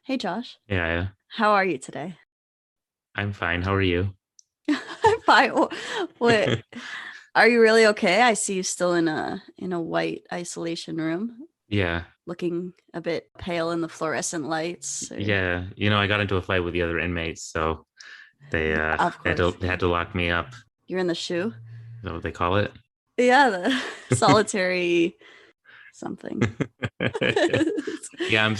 Hey Josh, Yeah, how are you today? I'm fine. How are you? I'm fine. What, are you really okay? I see you still in a white isolation room, Yeah, looking a bit pale in the fluorescent lights. Or, yeah. I got into a fight with the other inmates, so they uh of they had to course, they had to lock me up. Is you're in the shoe. that what they call it? Yeah, the solitary something. Yeah, I'm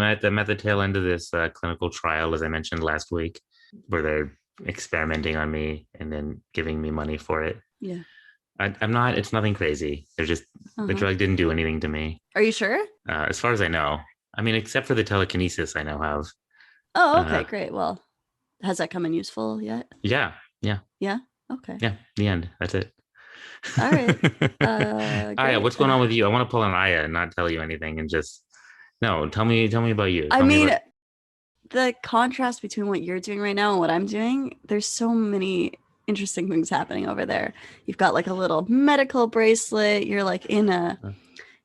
at the tail end of this clinical trial, as I mentioned last week, where they're experimenting on me and then giving me money for it. Yeah. I'm not. It's nothing crazy. The Uh-huh. drug didn't do anything to me, Are you sure? as far as I know. I mean, except for the telekinesis I now have. Oh, okay, Uh, great. Well, has that come in useful yet? yeah, yeah, Yeah. Okay. yeah. The end. That's it. All right. Aya, Great. what's going on with you? I want to pull an Aya and not tell you anything and just no, tell me about you. I Tell me mean, about the contrast between what you're doing right now and what I'm doing, there's so many interesting things happening over there. You've got like a little medical bracelet, you're like in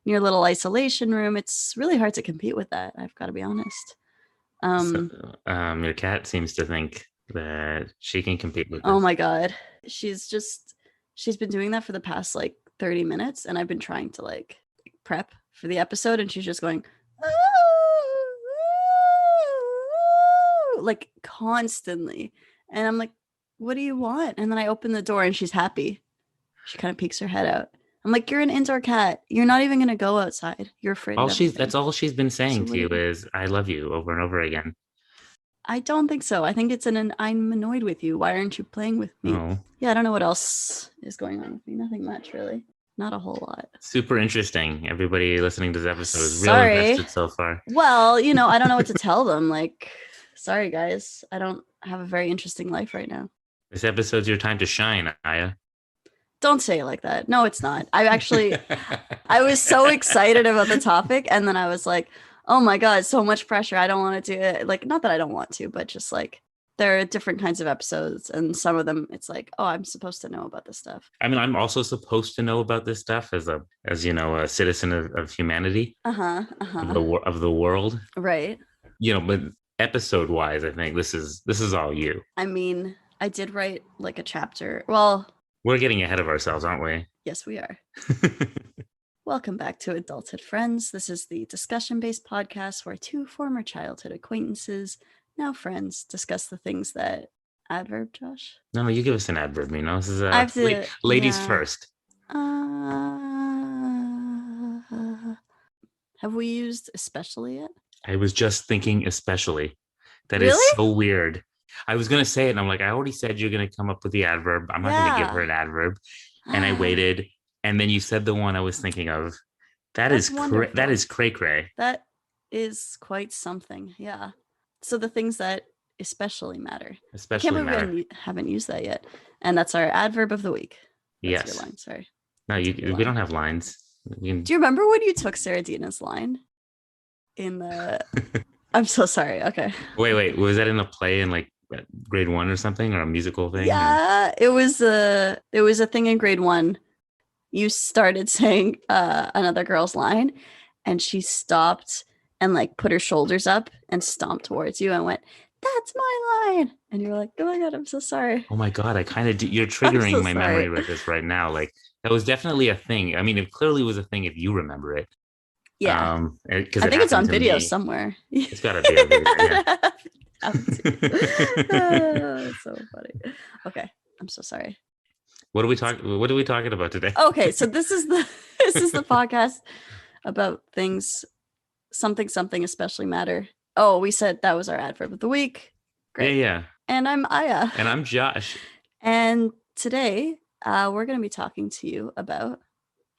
your little isolation room. It's really hard to compete with that, I've got to be honest. so, Um your cat seems to think that she can compete with oh this. my god. She's been doing that for the past like 30 minutes and I've been trying to like prep for the episode and she's just going like constantly. And I'm like, what do you want? And then I open the door and she's happy. She kind of peeks her head out. I'm like, you're an indoor cat. You're not even going to go outside. You're afraid of All she's everything. That's all she's been So saying to what you do you? is I love you over and over again. I don't think so. I think it's an I'm annoyed with you. Why aren't you playing with me? Oh, Yeah, I don't know what else is going on with me. Nothing much, really. Not a whole lot. super interesting. Everybody listening to this episode is real Sorry. invested so far. Well, I don't know what to tell them. Like, sorry, guys. I don't have a very interesting life right now. This episode's your time to shine, Aya. Don't say it like that. No, it's not. I was so excited about the topic. And then I was like, oh my God, so much pressure. I don't want to do it. Like, not that I don't want to, but just like there are different kinds of episodes. And some of them, it's like, oh, I'm supposed to know about this stuff. I mean, I'm also supposed to know about this stuff as a citizen of humanity Uh huh. Uh of huh. the world. Right. But episode wise, I think this is all you. I mean, I did write like a chapter. Well, We're getting ahead of ourselves, aren't we? yes, we are. Welcome back to Adulthood Friends. This is the discussion based podcast where two former childhood acquaintances, now friends, discuss the things that. Adverb, Josh? No, no, you give us an adverb. This is I have to, ladies yeah. first. Have we used especially yet? I was just thinking, especially. That is Really? so weird. I was gonna say it, and I'm like, I already said you're gonna come up with the adverb. I'm not gonna give her Yeah. an adverb, and I waited, and then you said the one I was thinking of. That's That wonderful. is cray cray. That is quite something. Yeah. So the things that especially matter. I can't Especially believe matter. we haven't used that yet. And that's our adverb of the week. That's your Yes. line. Sorry. No, I took your we line. don't have lines. Do you remember when you took Sarah Dina's line in the. I'm so sorry. Okay. Wait. Was that in a play in like grade one or something, or a musical thing? Or Yeah, it was a thing in grade 1. You started saying another girl's line and she stopped and like put her shoulders up and stomped towards you and went, "That's my line." And you're like, "Oh my God, I'm so sorry." oh my god, I kind of you're I'm triggering so my memory sorry. with this right now. Like that was definitely a thing. I mean, it clearly was a thing if you remember it. Yeah. Because I it think it's happened on to video me. somewhere. It's got to be a video. Yeah. That's so funny. Okay. I'm so sorry. What are we talking about today? Okay, so this is the this is the podcast about things something especially matter. Oh, we said that was our adverb of the week. Yeah, Great. yeah. And I'm Aya. And I'm Josh. And today we're going to be talking to you about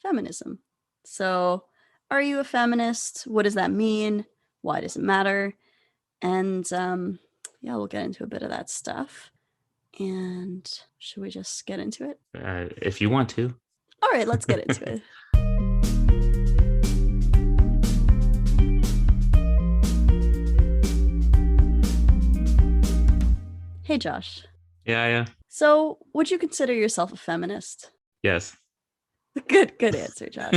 feminism. So, are you a feminist? What does that mean? Why does it matter? And yeah, we'll get into a bit of that stuff. And should we just get into it? If you want to. All right, let's get into it. Hey, Josh. Yeah, yeah. So, would you consider yourself a feminist? Yes. Good answer, Josh.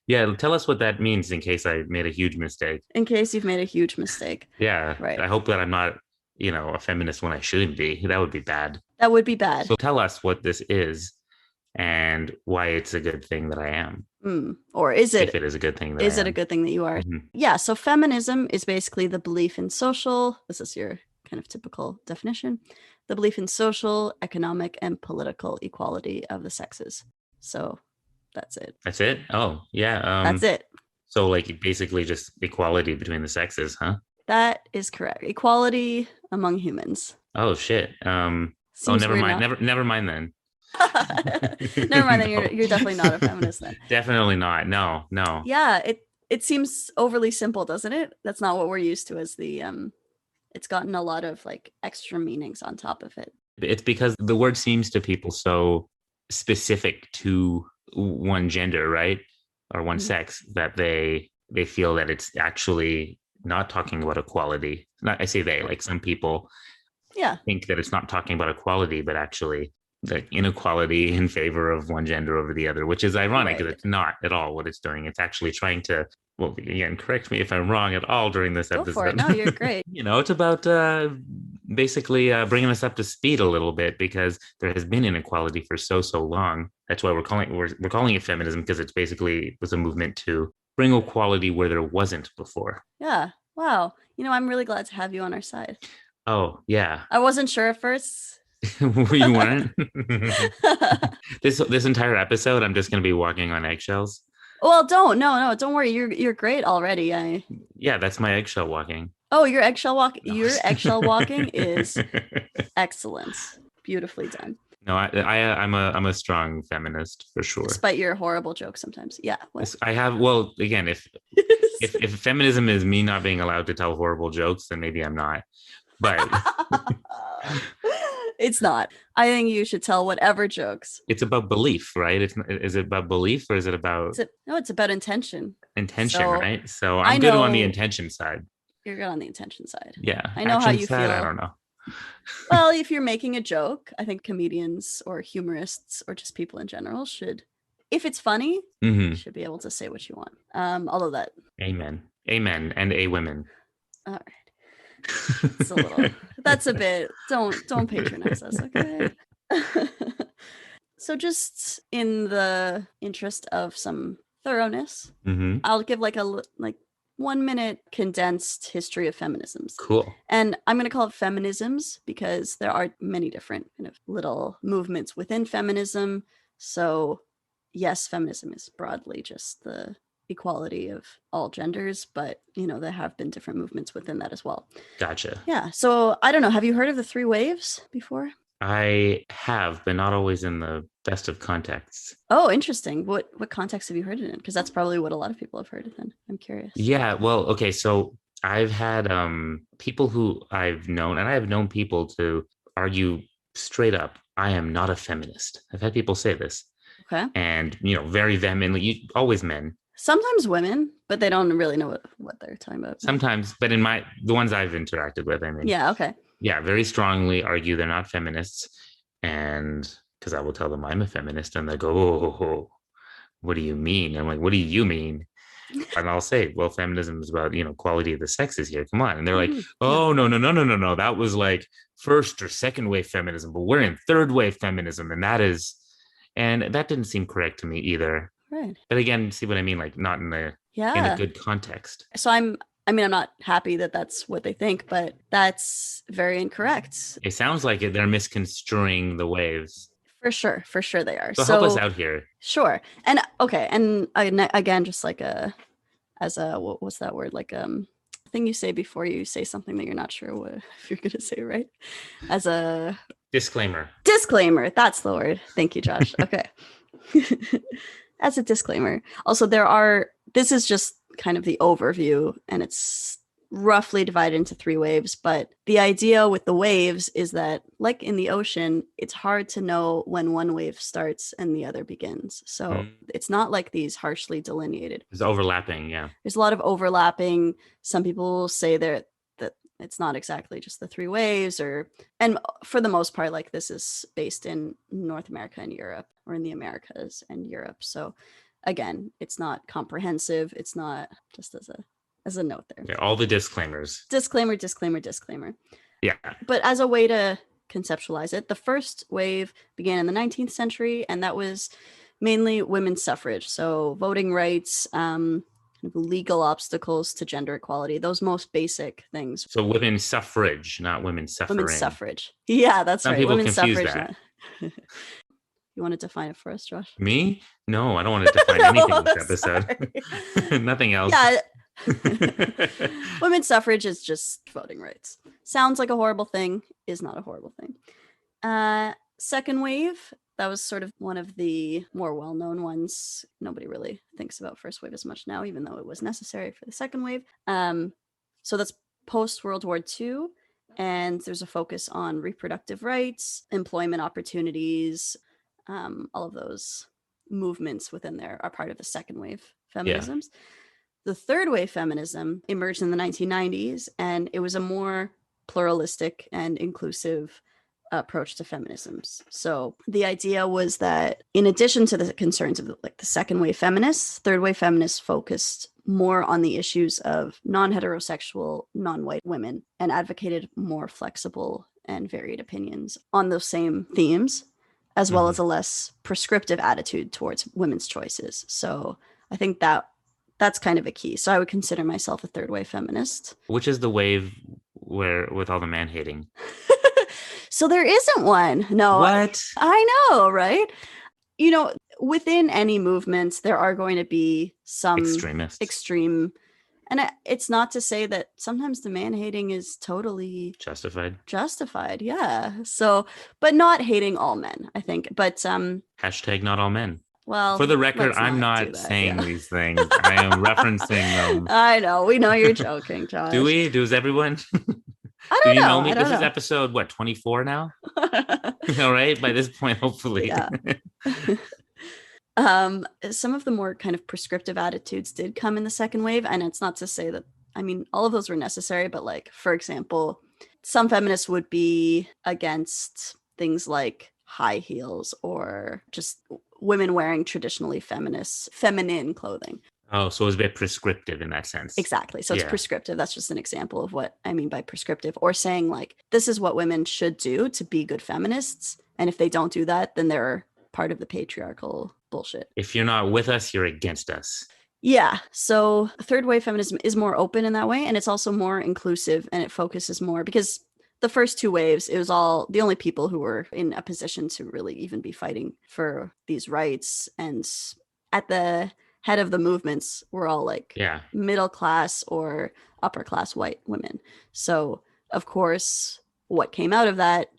Yeah, tell us what that means in case I made a huge mistake. In case you've made a huge mistake. Yeah, Right. I hope that I'm not, a feminist when I shouldn't be. That would be bad. That would be bad. So tell us what this is and why it's a good thing that I am, Or if it is a good thing that I is it a am. good thing that you are? Mhm. Yeah, so feminism is basically the belief in social, this is your kind of typical definition, the belief in social, economic, and political equality of the sexes. So that's it. That's it? Oh, yeah. That's it. So like basically just equality between the sexes, huh? That is correct. Equality among humans. Oh shit. Oh, Seems never weird mind. now. Never mind then. Never mind, then No. you're definitely not a feminist then. Definitely not. No, no. Yeah, it seems overly simple, doesn't it? That's not what we're used to as the it's gotten a lot of like extra meanings on top of it. It's because the word seems to people so specific to one gender, right? Or one Mhm. sex that they feel that it's actually not talking about equality. Not I say they, like some people Yeah, think that it's not talking about equality, but actually the inequality in favor of one gender over the other, which is ironic because right. it's not at all what it's doing. It's actually trying to, well, again, correct me if I'm wrong at all during this Go for it. episode. No, you're great. It's about basically bringing us up to speed a little bit because there has been inequality for so long. That's why we're calling it feminism because it's basically was a movement to bring equality where there wasn't before. Yeah. Wow. I'm really glad to have you on our side. Oh yeah, I wasn't sure at first. you weren't. This entire episode, I'm just gonna be walking on eggshells. Well, don't worry. You're great already. Yeah, that's my eggshell walking. Oh, your eggshell walk. No. Your eggshell walking is excellent. Beautifully done. No, I'm a strong feminist for sure. Despite your horrible jokes sometimes. Yeah. What? I have well again if feminism is me not being allowed to tell horrible jokes, then maybe I'm not. But It's not. I think you should tell whatever jokes. it's about belief, right? Is it about belief or is it about No, it's about intention. intention, So right? So I I'm good on the know intention side. you're good on the intention side. Yeah. I know how Action you side, I feel. don't know. Well, if you're making a joke, I think comedians or humorists or just people in general should, if it's funny, Mm-hmm. should be able to say what you want. Although that, Amen. Amen. And a women. all right, it's a little. That's a bit. Don't patronize us, okay? So, just in the interest of some thoroughness, Mm-hmm. I'll give like 1 minute condensed history of feminisms. Cool. And I'm going to call it feminisms because there are many different kind of little movements within feminism. So, yes, feminism is broadly just the equality of all genders, but there have been different movements within that as well. Gotcha. Yeah. So, I don't know. Have you heard of the three waves before? I have, but not always in the best of contexts. Oh, interesting. What context have you heard it in? Because that's probably what a lot of people have heard it in. I'm curious. Yeah, well, okay, so I've had people who I've known, and I have known people to argue straight up, I am not a feminist. I've had people say this. Okay. And, very vehemently, always men. Sometimes women, but they don't really know what they're talking about. Sometimes, but the ones I've interacted with, I mean. Yeah, okay. Yeah, very strongly argue they're not feminists. And because I will tell them I'm a feminist, and they go, oh, what do you mean? I'm like, what do you mean? And I'll say, well, feminism is about, quality of the sexes here. Come on. And they're like, oh, no. That was like first or second wave feminism, but we're in third wave feminism. And that didn't seem correct to me either. Right. But again, see what I mean? Like not in a good context. So I'm not happy that that's what they think, but that's very incorrect. It sounds like they're misconstruing the waves. For sure they are. So help us out here. Sure. And okay, and again, just like what's that word? Like thing you say before you say something that you're not sure if you're gonna say, right? As a disclaimer. That's the word. Thank you, Josh. Okay. As a disclaimer. Also, this is just kind of the overview, and it's roughly divided into three waves, but the idea with the waves is that, like in the ocean, it's hard to know when one wave starts and the other begins. So it's not like these harshly delineated. It's overlapping, yeah. There's a lot of overlapping. Some people say that it's not exactly just the three waves, and for the most part, like this is based in North America and Europe, or in the Americas and Europe. So again, it's not comprehensive. It's not, just as a note there. Yeah, all the disclaimers. Disclaimer, disclaimer, disclaimer. Yeah. But as a way to conceptualize it, the first wave began in the 19th century, and that was mainly women's suffrage. So voting rights, kind of legal obstacles to gender equality, those most basic things. So women's suffrage, not women's suffering. Women's suffrage. Yeah, that's Some right. people Women's confuse suffrage. that. You want to define it for us, Josh? Me? No, I don't want to define anything in this episode. Nothing else. Yeah. Women's suffrage is just voting rights. Sounds like a horrible thing, is not a horrible thing. Second wave, that was sort of one of the more well-known ones. Nobody really thinks about first wave as much now, even though it was necessary for the second wave. So that's post-World War II, and there's a focus on reproductive rights, employment opportunities. All of those movements within there are part of the second wave feminisms. Yeah. The third wave feminism emerged in the 1990s, and it was a more pluralistic and inclusive approach to feminisms. So the idea was that in addition to the concerns of the second wave feminists, third wave feminists focused more on the issues of non-heterosexual, non-white women and advocated more flexible and varied opinions on those same themes, as well as a less prescriptive attitude towards women's choices. So I think that's kind of a key. So I would consider myself a third wave feminist. Which is the wave where with all the man hating? So there isn't one. No. What? I know, right? You know, within any movements, there are going to be some extreme. And it's not to say that sometimes the man hating is totally justified. Yeah. So, but not hating all men, I think. But hashtag not all men. Well, for the record, I'm not saying these things. I am referencing them. I know. We know you're joking, Josh. Do we? Does everyone? I don't know. You know me? This is episode, 24 now? All right. By this point, hopefully. Yeah. Some of the more kind of prescriptive attitudes did come in the second wave. And it's not to say that, I mean, all of those were necessary. But like, for example, some feminists would be against things like high heels or just women wearing traditionally feminine clothing. Oh, so it's a bit prescriptive in that sense. Exactly. So it's prescriptive. That's just an example of what I mean by prescriptive, or saying like, this is what women should do to be good feminists. And if they don't do that, then they're part of the patriarchal bullshit. If you're not with us, you're against us. Yeah. So third wave feminism is more open in that way. And it's also more inclusive, and it focuses more, because the first two waves, it was all the only people who were in a position to really even be fighting for these rights. And at the head of the movements were all like middle class or upper class white women. So of course, what came out of that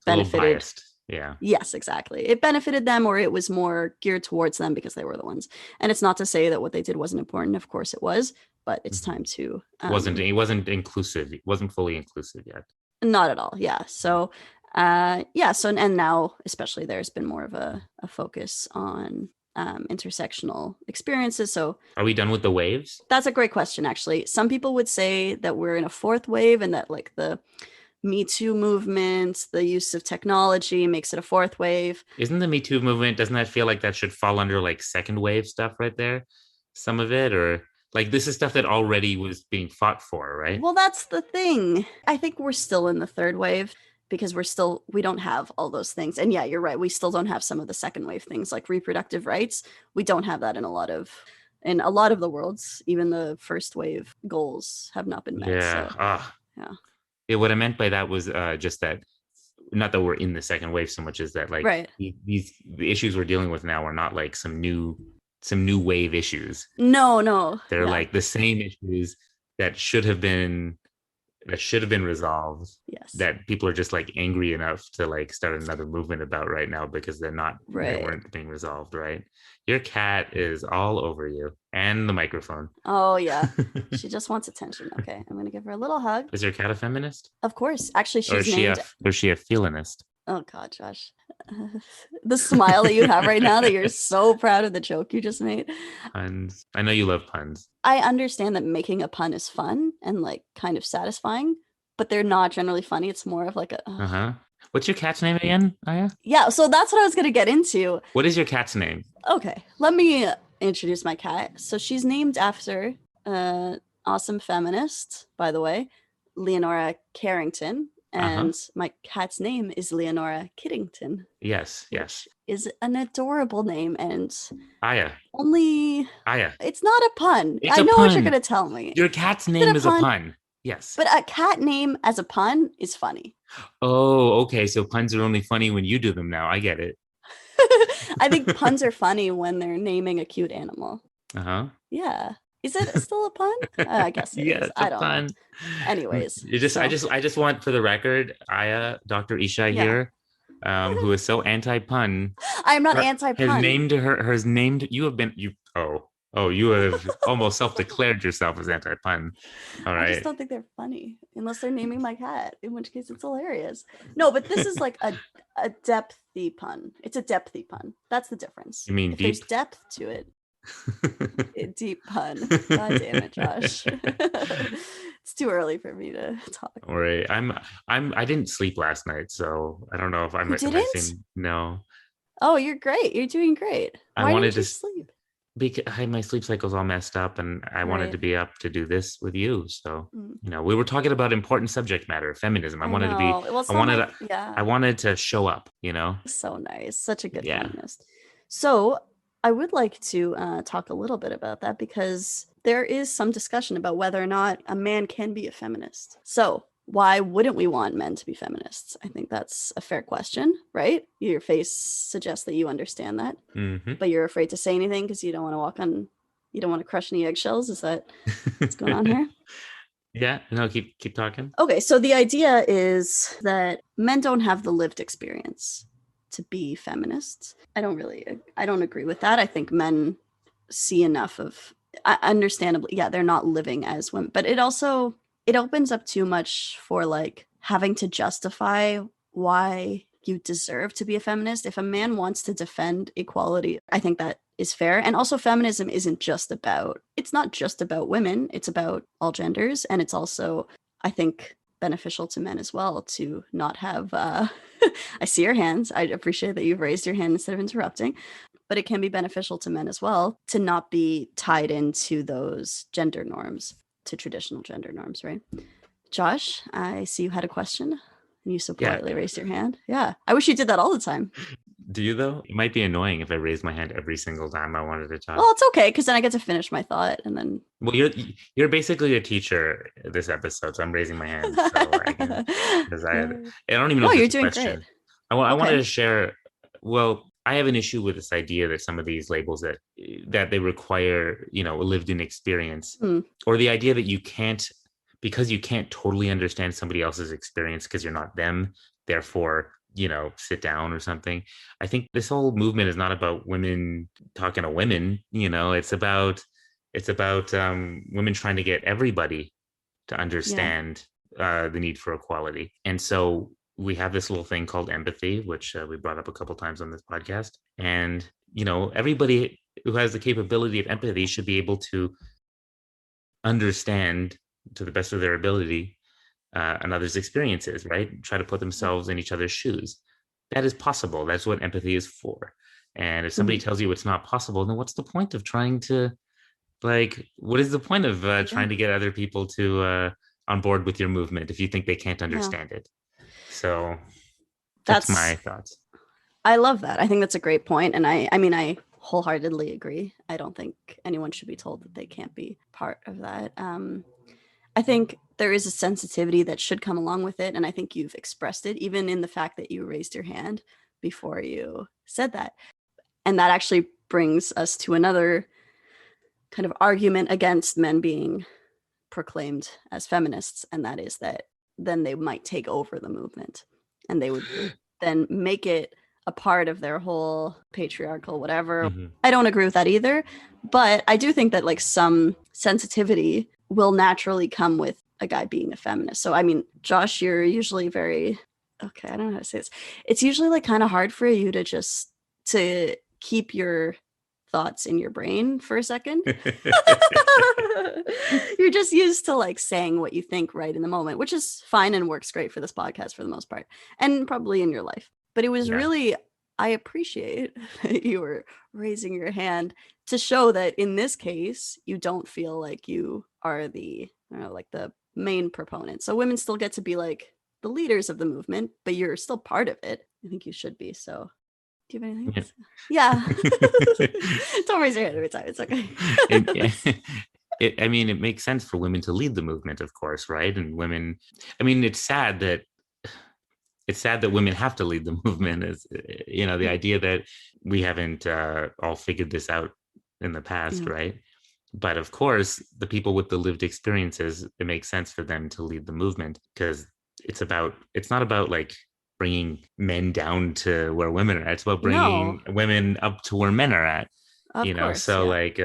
benefited. Yeah. Yes, exactly. It benefited them, or it was more geared towards them because they were the ones. And it's not to say that what they did wasn't important. Of course it was, but it's time to. It wasn't inclusive. It wasn't fully inclusive yet. Not at all. Yeah. So, and now especially there's been more of a focus on intersectional experiences. So are we done with the waves? That's a great question, actually. Some people would say that we're in a fourth wave, and that like the Me Too movement, the use of technology makes it a fourth wave. Isn't the Me Too movement, doesn't that feel like that should fall under like second wave stuff right there? Some of it, or like this is stuff that already was being fought for, right? Well, that's the thing. I think we're still in the third wave because we don't have all those things. And yeah, you're right. We still don't have some of the second wave things like reproductive rights. We don't have that in a lot of the worlds. Even the first wave goals have not been met. Yeah. So, yeah. What I meant by that was just that, not that we're in the second wave so much as that like the issues we're dealing with now are not like some new wave issues. No. They're like the same issues that should have been resolved. Yes. That people are just like angry enough to like start another movement about right now because they weren't being resolved, right? Your cat is all over you and the microphone. Oh yeah. She just wants attention. Okay. I'm gonna give her a little hug. Is your cat a feminist? Of course. Actually, she's or is she a feelinist? Oh God, Josh. The smile that you have right now, that you're so proud of the joke you just made. Puns. I know you love puns. I understand that making a pun is fun and like kind of satisfying, but they're not generally funny. It's more of like a What's your cat's name again, Aya? Yeah, so that's what I was going to get into. What is your cat's name? Okay, let me introduce my cat. So she's named after awesome feminist, by the way, Leonora Carrington, Uh-huh. and my cat's name is Leonora Kiddington, Yes, which yes. is an adorable name and Aya. only Aya. it's not a pun. It's I a know what you're pun. gonna tell me. Your cat's Is it name a is a pun? pun. Yes. But a cat name as a pun is funny. Oh, okay. So puns are only funny when you do them now. I get it. I think puns are funny when they're naming a cute animal. Uh-huh. Yeah. Is it still a pun? I guess it Yeah, is. it's a I don't know. pun. Anyways, You just so I just want for the record, Aya, Dr. Isha yeah. here, who is so anti-pun, I'm not anti-pun. has named you have been you you have almost self-declared yourself as anti-pun. All I just right. don't think they're funny unless they're naming my cat, in which case it's hilarious. No, but this is like a depthy pun. It's a depthy pun. That's the difference. You mean If there's deep? depth to it, deep pun. God damn it, Josh. It's too early for me to talk. All right. I didn't sleep last night, so I don't know if You if I didn't? seem no. Oh, you're great. You're doing great. I Why wanted didn't to you sleep? because my sleep cycle's all messed up and I wanted to Right. be up to do this with you. So, Mm, we were talking about important subject matter, feminism. I know. Well, it's not my, I yeah. wanted to show up. So nice. Such a good Yeah. feminist. So I would like to talk a little bit about that because there is some discussion about whether or not a man can be a feminist. So why wouldn't we want men to be feminists? I think that's a fair question, right? Your face suggests that you understand that, Hmm. but you're afraid to say anything because you don't want to crush any eggshells. Is that what's going on here? Yeah, no, keep talking. Okay, so the idea is that men don't have the lived experience to be feminists. I don't agree with that. I think men see enough of, understandably, yeah, they're not living as women, but it opens up too much for like having to justify why you deserve to be a feminist. If a man wants to defend equality, I think that is fair. And also feminism it's not just about women, it's about all genders, and it's also, I think, beneficial to men as well to not have I see your hands. I appreciate that you've raised your hand instead of interrupting, but it can be beneficial to men as well to not be tied into those gender norms, to traditional gender norms, right? Josh, I see you had a question and you so Yeah. politely raised your hand. Yeah. I wish you did that all the time. Do you though? It might be annoying if I raise my hand every single time I wanted to talk. Well, it's okay because then I get to finish my thought and then. Well, you're basically a teacher this episode, so I'm raising my hand so I can because I don't even know No, if you're it's a doing great. question. I wanted Okay. to share. Well, I have an issue with this idea that some of these labels that they require, a lived-in experience, Hmm. or the idea that you can't because you can't totally understand somebody else's experience because you're not them, therefore, sit down or something. I think this whole movement is not about women talking to women. It's about women trying to get everybody to Yeah. understand the need for equality. And so we have this little thing called empathy, which we brought up a couple times on this podcast. And everybody who has the capability of empathy should be able to understand to the best of their ability another's experiences, right? Try to put themselves in each other's shoes. That is possible. That's what empathy is for. And if somebody Mhm. tells you it's not possible, then what's the point of trying to what is the point of Yeah. trying to get other people to on board with your movement if you think they can't Yeah. understand it? So that's That's my thoughts. I love that. I think that's a great point, and I mean I wholeheartedly agree. I don't think anyone should be told that they can't be part of that. I think there is a sensitivity that should come along with it, and I think you've expressed it even in the fact that you raised your hand before you said that. And that actually brings us to another kind of argument against men being proclaimed as feminists, and that is that then they might take over the movement and they would then make it a part of their whole patriarchal whatever. Hmm. I don't agree with that either, but I do think that like some sensitivity will naturally come with a guy being a feminist. So I mean, Josh, you're usually very okay, I don't know how to say this. It's usually like kind of hard for you to just to keep your thoughts in your brain for a second. You're just used to like saying what you think right in the moment, which is fine and works great for this podcast for the most part, and probably in your life. But it was Yeah. really, I appreciate that you were raising your hand to show that in this case, you don't feel like you are the, I don't know, like the main proponent. So women still get to be like the leaders of the movement, but you're still part of it. I think you should be. So do you have anything else? Yeah. Don't raise your hand every time. It's okay. I mean, it makes sense for women to lead the movement, of course, right? And women, I mean, it's sad that women have to lead the movement. Is the idea that we haven't all figured this out in the past, Yeah. right? But of course, the people with the lived experiences, it makes sense for them to lead the movement because it's not about like bringing men down to where women are at. It's about No, bringing women up to where men are at, of course. so Yeah. like,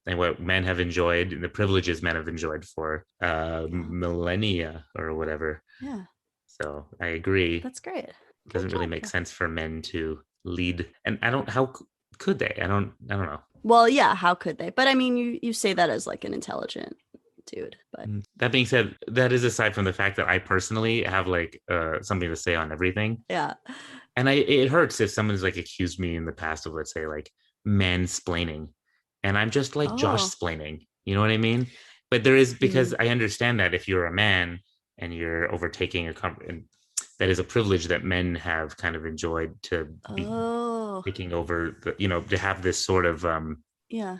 and what men have enjoyed, the privileges men have enjoyed for Yeah. millennia or whatever. Yeah. So I agree. That's great. It Good doesn't really job. make sense for men to lead. And I don't, how could they? I don't know. Well, yeah, how could they? But I mean, you say that as like an intelligent dude, but That being said, that is aside from the fact that I personally have like something to say on everything. yeah. And it hurts if someone's like accused me in the past of, let's say, like mansplaining. And I'm just like Josh Oh. splaining. You know what I mean? But there is, because Mm. I understand that if you're a man and you're overtaking and that is a privilege that men have kind of enjoyed, to be Oh. taking over to have this sort of Yeah.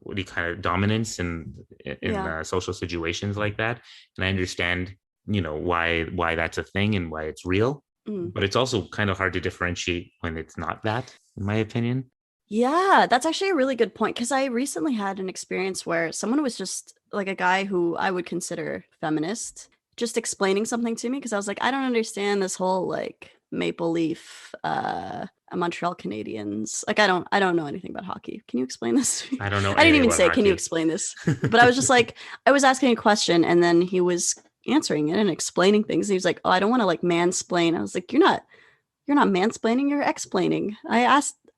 what do you kind of dominance in Yeah. social situations like that. And I understand why that's a thing and why it's real, Mm. but it's also kind of hard to differentiate when it's not that, in my opinion. Yeah, that's actually a really good point because I recently had an experience where someone was just like a guy who I would consider feminist, just explaining something to me because I was like, I don't understand this whole like Maple Leaf, Montreal Canadiens. Like I don't know anything about hockey. Can you explain this to me? I don't know I didn't anything even about say, can you hockey. explain this? But I was just like, I was asking a question and then he was answering it and explaining things. And he was like, oh, I don't want to like mansplain. I was like, you're not mansplaining, you're explaining.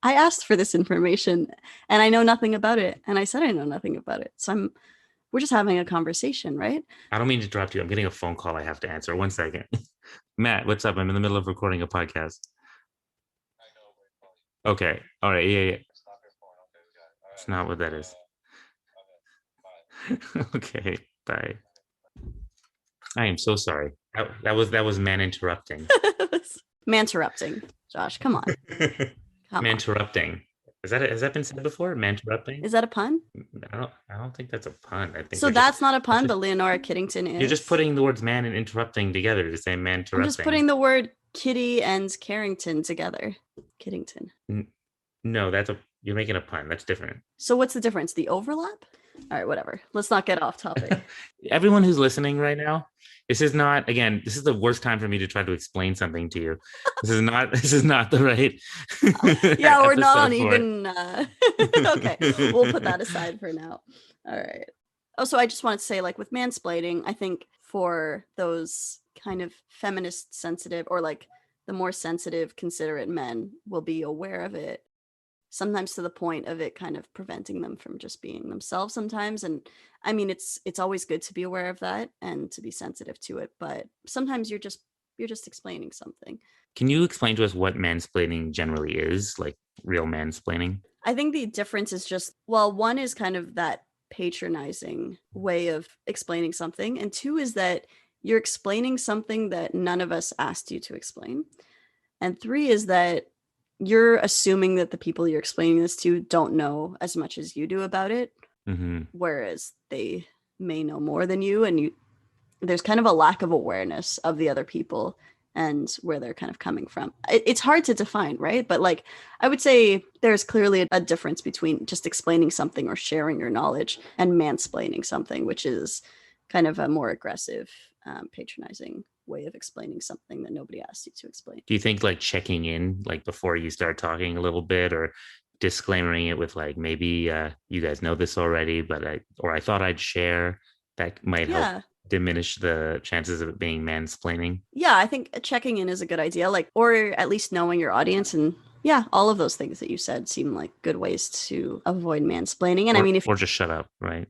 I asked for this information and I know nothing about it. And I said I know nothing about it. So we're just having a conversation, right? I don't mean to interrupt you. I'm getting a phone call I have to answer. 1 second. Matt, what's up? I'm in the middle of recording a podcast. Okay. All right. Yeah, yeah. It's not what that is. Okay. Bye. I am so sorry. That was man interrupting. Manterrupting. Josh, come on. Come Man on. interrupting. Has that been said before? Man interrupting? Is that a pun? I don't think that's a pun. I think So we're just that's not a that's pun, just but Leonora Kiddington you're just is. putting the words man and interrupting together to say man I'm just interrupting. putting the word Kitty and Carrington together. Kiddington. No, you're making a pun. That's different. So what's the difference? The overlap? All right, whatever. Let's not get off topic. Everyone who's listening right now, this is not, again, this is the worst time for me to try to explain something to you. This is not the right Yeah, we're not on episode for it. even okay, we'll put that aside for now. All right. Oh, so I just wanted to say, like with mansplaining, I think for those kind of feminist sensitive or like the more sensitive, considerate men will be aware of it, sometimes to the point of it kind of preventing them from just being themselves sometimes. And I mean, it's always good to be aware of that and to be sensitive to it, but sometimes you're just explaining something. Can you explain to us what mansplaining generally is, like real mansplaining? I think the difference is just, well, one is kind of that patronizing way of explaining something, and two is that you're explaining something that none of us asked you to explain. And three is that you're assuming that the people you're explaining this to don't know as much as you do about it, Mm-hmm. whereas they may know more than you, and there's kind of a lack of awareness of the other people and where they're kind of coming from. It's hard to define, right? But like, I would say there's clearly a difference between just explaining something or sharing your knowledge and mansplaining something, which is kind of a more aggressive, patronizing way of explaining something that nobody asked you to explain. Do you think like checking in, like before you start talking a little bit, or disclaimering it with like, maybe you guys know this already, but I thought I'd share, that might help Yeah. diminish the chances of it being mansplaining? Yeah, I think checking in is a good idea, like, or at least knowing your audience. And yeah, all of those things that you said seem like good ways to avoid mansplaining. And I mean, if Or just shut up, right?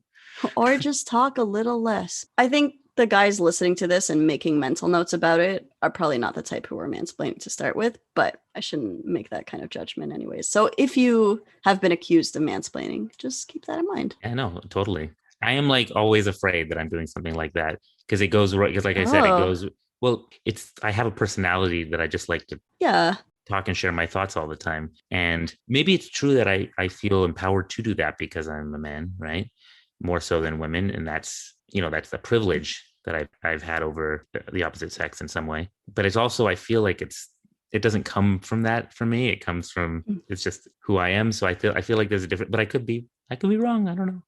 or just talk a little less. I think the guys listening to this and making mental notes about it are probably not the type who are mansplaining to start with, but I shouldn't make that kind of judgment anyways. So if you have been accused of mansplaining, just keep that in mind. I know, totally. I am like always afraid that I'm doing something like that because it goes right. Because, like I said, it Oh, goes well. I have a personality that I just like to yeah. talk and share my thoughts all the time. And maybe it's true that I feel empowered to do that because I'm a man, right? More so than women. And that's, that's the privilege that I've had over the opposite sex in some way. But it's also, I feel like it doesn't come from that for me. It comes from, it's just who I am. So I feel like there's a different, but I could be wrong. I don't know.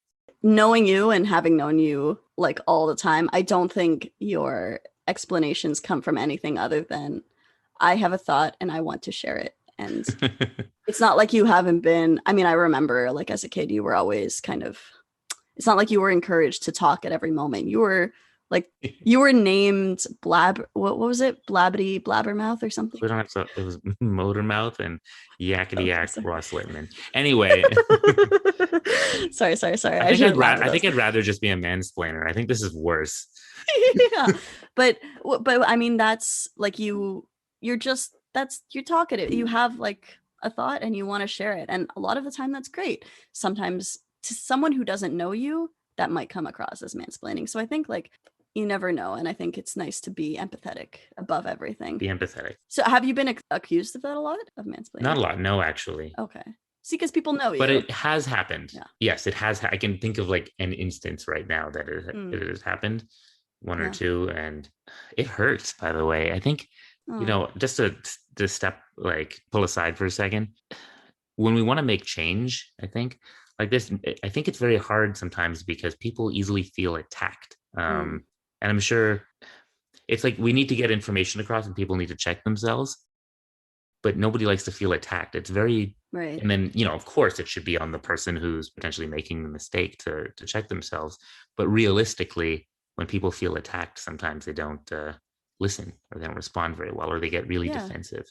Knowing you and having known you like all the time, I don't think your explanations come from anything other than I have a thought and I want to share it. And it's not like you haven't been, I mean, I remember like as a kid, you were always kind of, it's not like you were encouraged to talk at every moment. You were like, you were named what was it? Blabbity Blabbermouth or something? We don't have to, it was motor mouth and yakety Okay, yak sorry. Ross Littman. Anyway, sorry. I shouldn't laugh at I those. think I'd rather just be a mansplainer. I think this is worse. Yeah. But I mean that's like you're just you're talkative. You have like a thought and you want to share it. And a lot of the time that's great. Sometimes to someone who doesn't know you, that might come across as mansplaining. So I think like you never know. And I think it's nice to be empathetic above everything. Be empathetic. So have you been accused of that a lot of Not mansplaining? a lot, no, actually. Okay. See, because people know But you. it has happened. Yeah. Yes, it has. I can think of like an instance right now that Mm, it has happened, one or yeah. two, and it hurts. By the way, I think Oh. just to step like pull aside for a second. When we want to make change, I think like this, I think it's very hard sometimes because people easily feel attacked. Mm, And I'm sure it's like we need to get information across, and people need to check themselves, but nobody likes to feel attacked. It's very, right. and then, of course it should be on the person who's potentially making the mistake to check themselves. But realistically, when people feel attacked, sometimes they don't listen, or they don't respond very well, or they get really Yeah. defensive.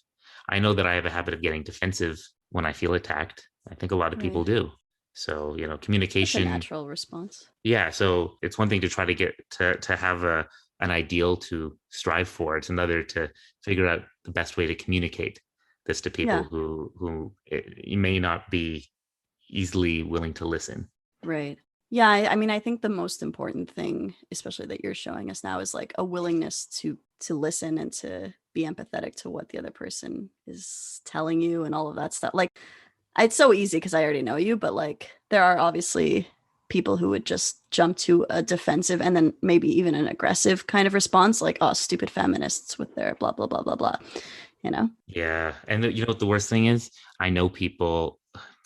I know that I have a habit of getting defensive when I feel attacked. I think a lot of people Right. do. So, That's a communication, natural response. yeah, so it's one thing to try to get to have an ideal to strive for. It's another to figure out the best way to communicate this to people Yeah. who you may not be easily willing to listen. Right. Yeah, I mean, I think the most important thing, especially that you're showing us now, is like a willingness to listen and to be empathetic to what the other person is telling you and all of that stuff. Like, it's so easy because I already know you, but like, there are obviously people who would just jump to a defensive and then maybe even an aggressive kind of response, like, oh, stupid feminists with their blah blah blah blah blah. You know? Yeah, and you know what the worst thing is? I know people.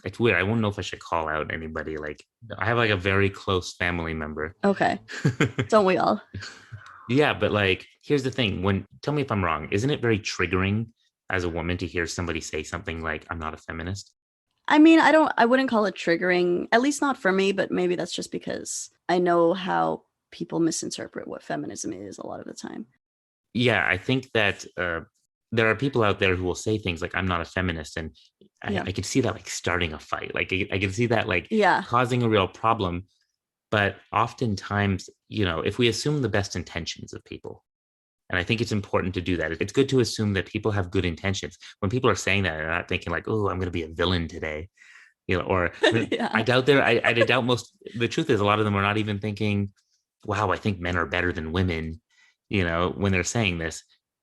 It's weird. I won't know if I should call out anybody. Like I have like a very close family member. Okay. Don't we all? Yeah, but like here's the thing. Tell me if I'm wrong. Isn't it very triggering as a woman to hear somebody say something like "I'm not a feminist"? I mean, I wouldn't call it triggering, at least not for me, but maybe that's just because I know how people misinterpret what feminism is a lot of the time. Yeah, I think that there are people out there who will say things like "I'm not a feminist," and Yeah. I could see that like starting a fight. Like I can see that like Yeah. causing a real problem. But oftentimes, if we assume the best intentions of people, and I think it's important to do that. It's good to assume that people have good intentions. When people are saying that, they're not thinking like, "Oh, I'm going to be a villain today," or I Yeah. doubt there. I doubt most. The truth is, a lot of them are not even thinking, "Wow, I think men are better than women." When they're saying this,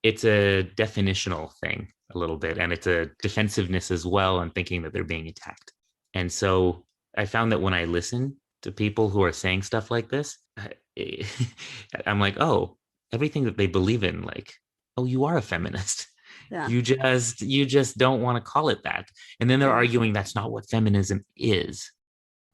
it's a definitional thing a little bit, and it's a defensiveness as well, and thinking that they're being attacked. And so I found that when I listen to people who are saying stuff like this, I'm like, oh, everything that they believe in, like, oh, you are a feminist. Yeah. You just don't want to call it that. And then they're Yeah. arguing that's not what feminism is.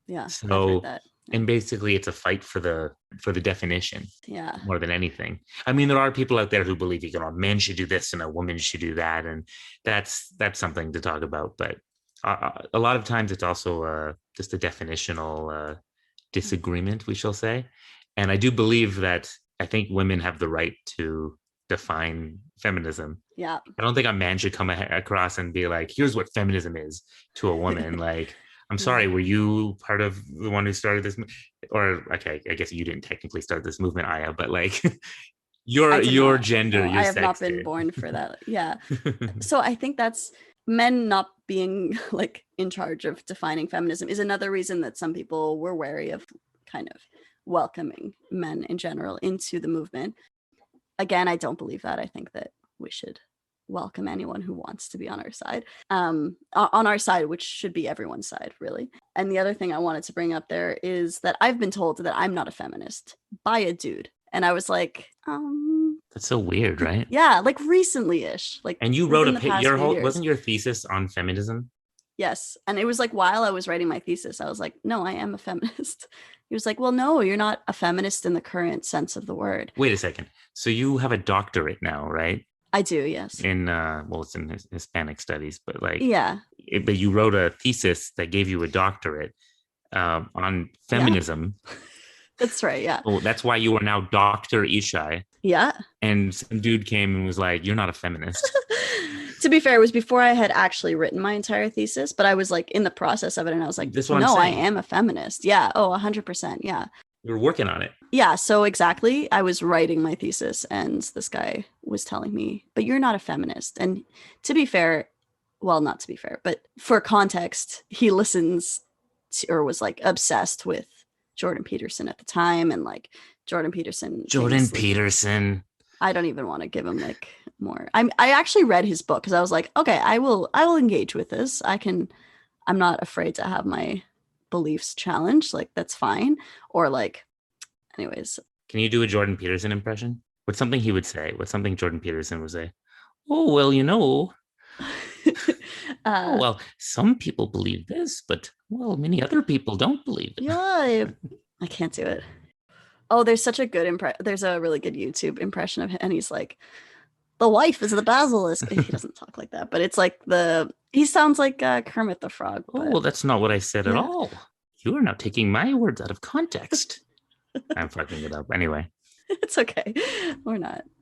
Yeah. I've heard So, that. Yeah. and basically it's a fight for the definition Yeah. more than anything. I mean, there are people out there who believe a man should do this and a woman should do that, and that's something to talk about. But a lot of times it's also just a definitional disagreement, we shall say. And I do believe that I think women have the right to define feminism. Yeah. I don't think a man should come across and be like, "Here's what feminism is" to a woman. Like, I'm Yeah. sorry, were you part of the one who started this? Or okay, I guess you didn't technically start this movement, Aya, but like I did your not. gender, No, your I have not sex been did. born for that. Yeah. So I think that's men not being like in charge of defining feminism is another reason that some people were wary of kind of welcoming men in general into the movement. Again, I don't believe that. I think that we should welcome anyone who wants to be on our side. On our side, which should be everyone's side, really. And the other thing I wanted to bring up there is that I've been told that I'm not a feminist by a dude. And I was like, That's so weird, right? yeah, like recently-ish, like And you wrote within the past your few whole years. wasn't your thesis on feminism? Yes. And it was like while I was writing my thesis, I was like, no, I am a feminist. He was like, well, no, you're not a feminist in the current sense of the word. Wait a second. So you have a doctorate now, right? I do, yes. In well, it's in Hispanic studies, but like, Yeah. but you wrote a thesis that gave you a doctorate on Yeah. feminism. That's right. Yeah. Oh, that's why you are now Dr. Ishai. Yeah. And some dude came and was like, "You're not a feminist." To be fair, it was before I had actually written my entire thesis, but I was like in the process of it and I was like, That's what I'm no, I saying. am a feminist. Yeah. Oh, 100%. Yeah. You're working on it. Yeah. So exactly. I was writing my thesis and this guy was telling me, but you're not a feminist. And to be fair, well, not to be fair, but for context, he listens to, or was like obsessed with Jordan Peterson at the time. And like Jordan Peterson Jordan famously, Peterson. I don't even want to give him like more. I actually read his book because I was like, okay, I will engage with this. I'm not afraid to have my beliefs challenged. Like that's fine. Or like, anyways. Can you do a Jordan Peterson impression? What's something he would say? What's something Jordan Peterson would say? Oh, well, you know, oh, uh well, some people believe this, but well, many other people don't believe it. yeah, I can't do it. Oh, there's such a good there's a really good YouTube impression of him and he's like, the wife is the basilisk. He doesn't talk like that, but it's like he sounds like Kermit the Frog, Oh, but well, that's not what I said at yeah. all. You are now taking my words out of context. I'm fucking it up. Anyway, It's okay.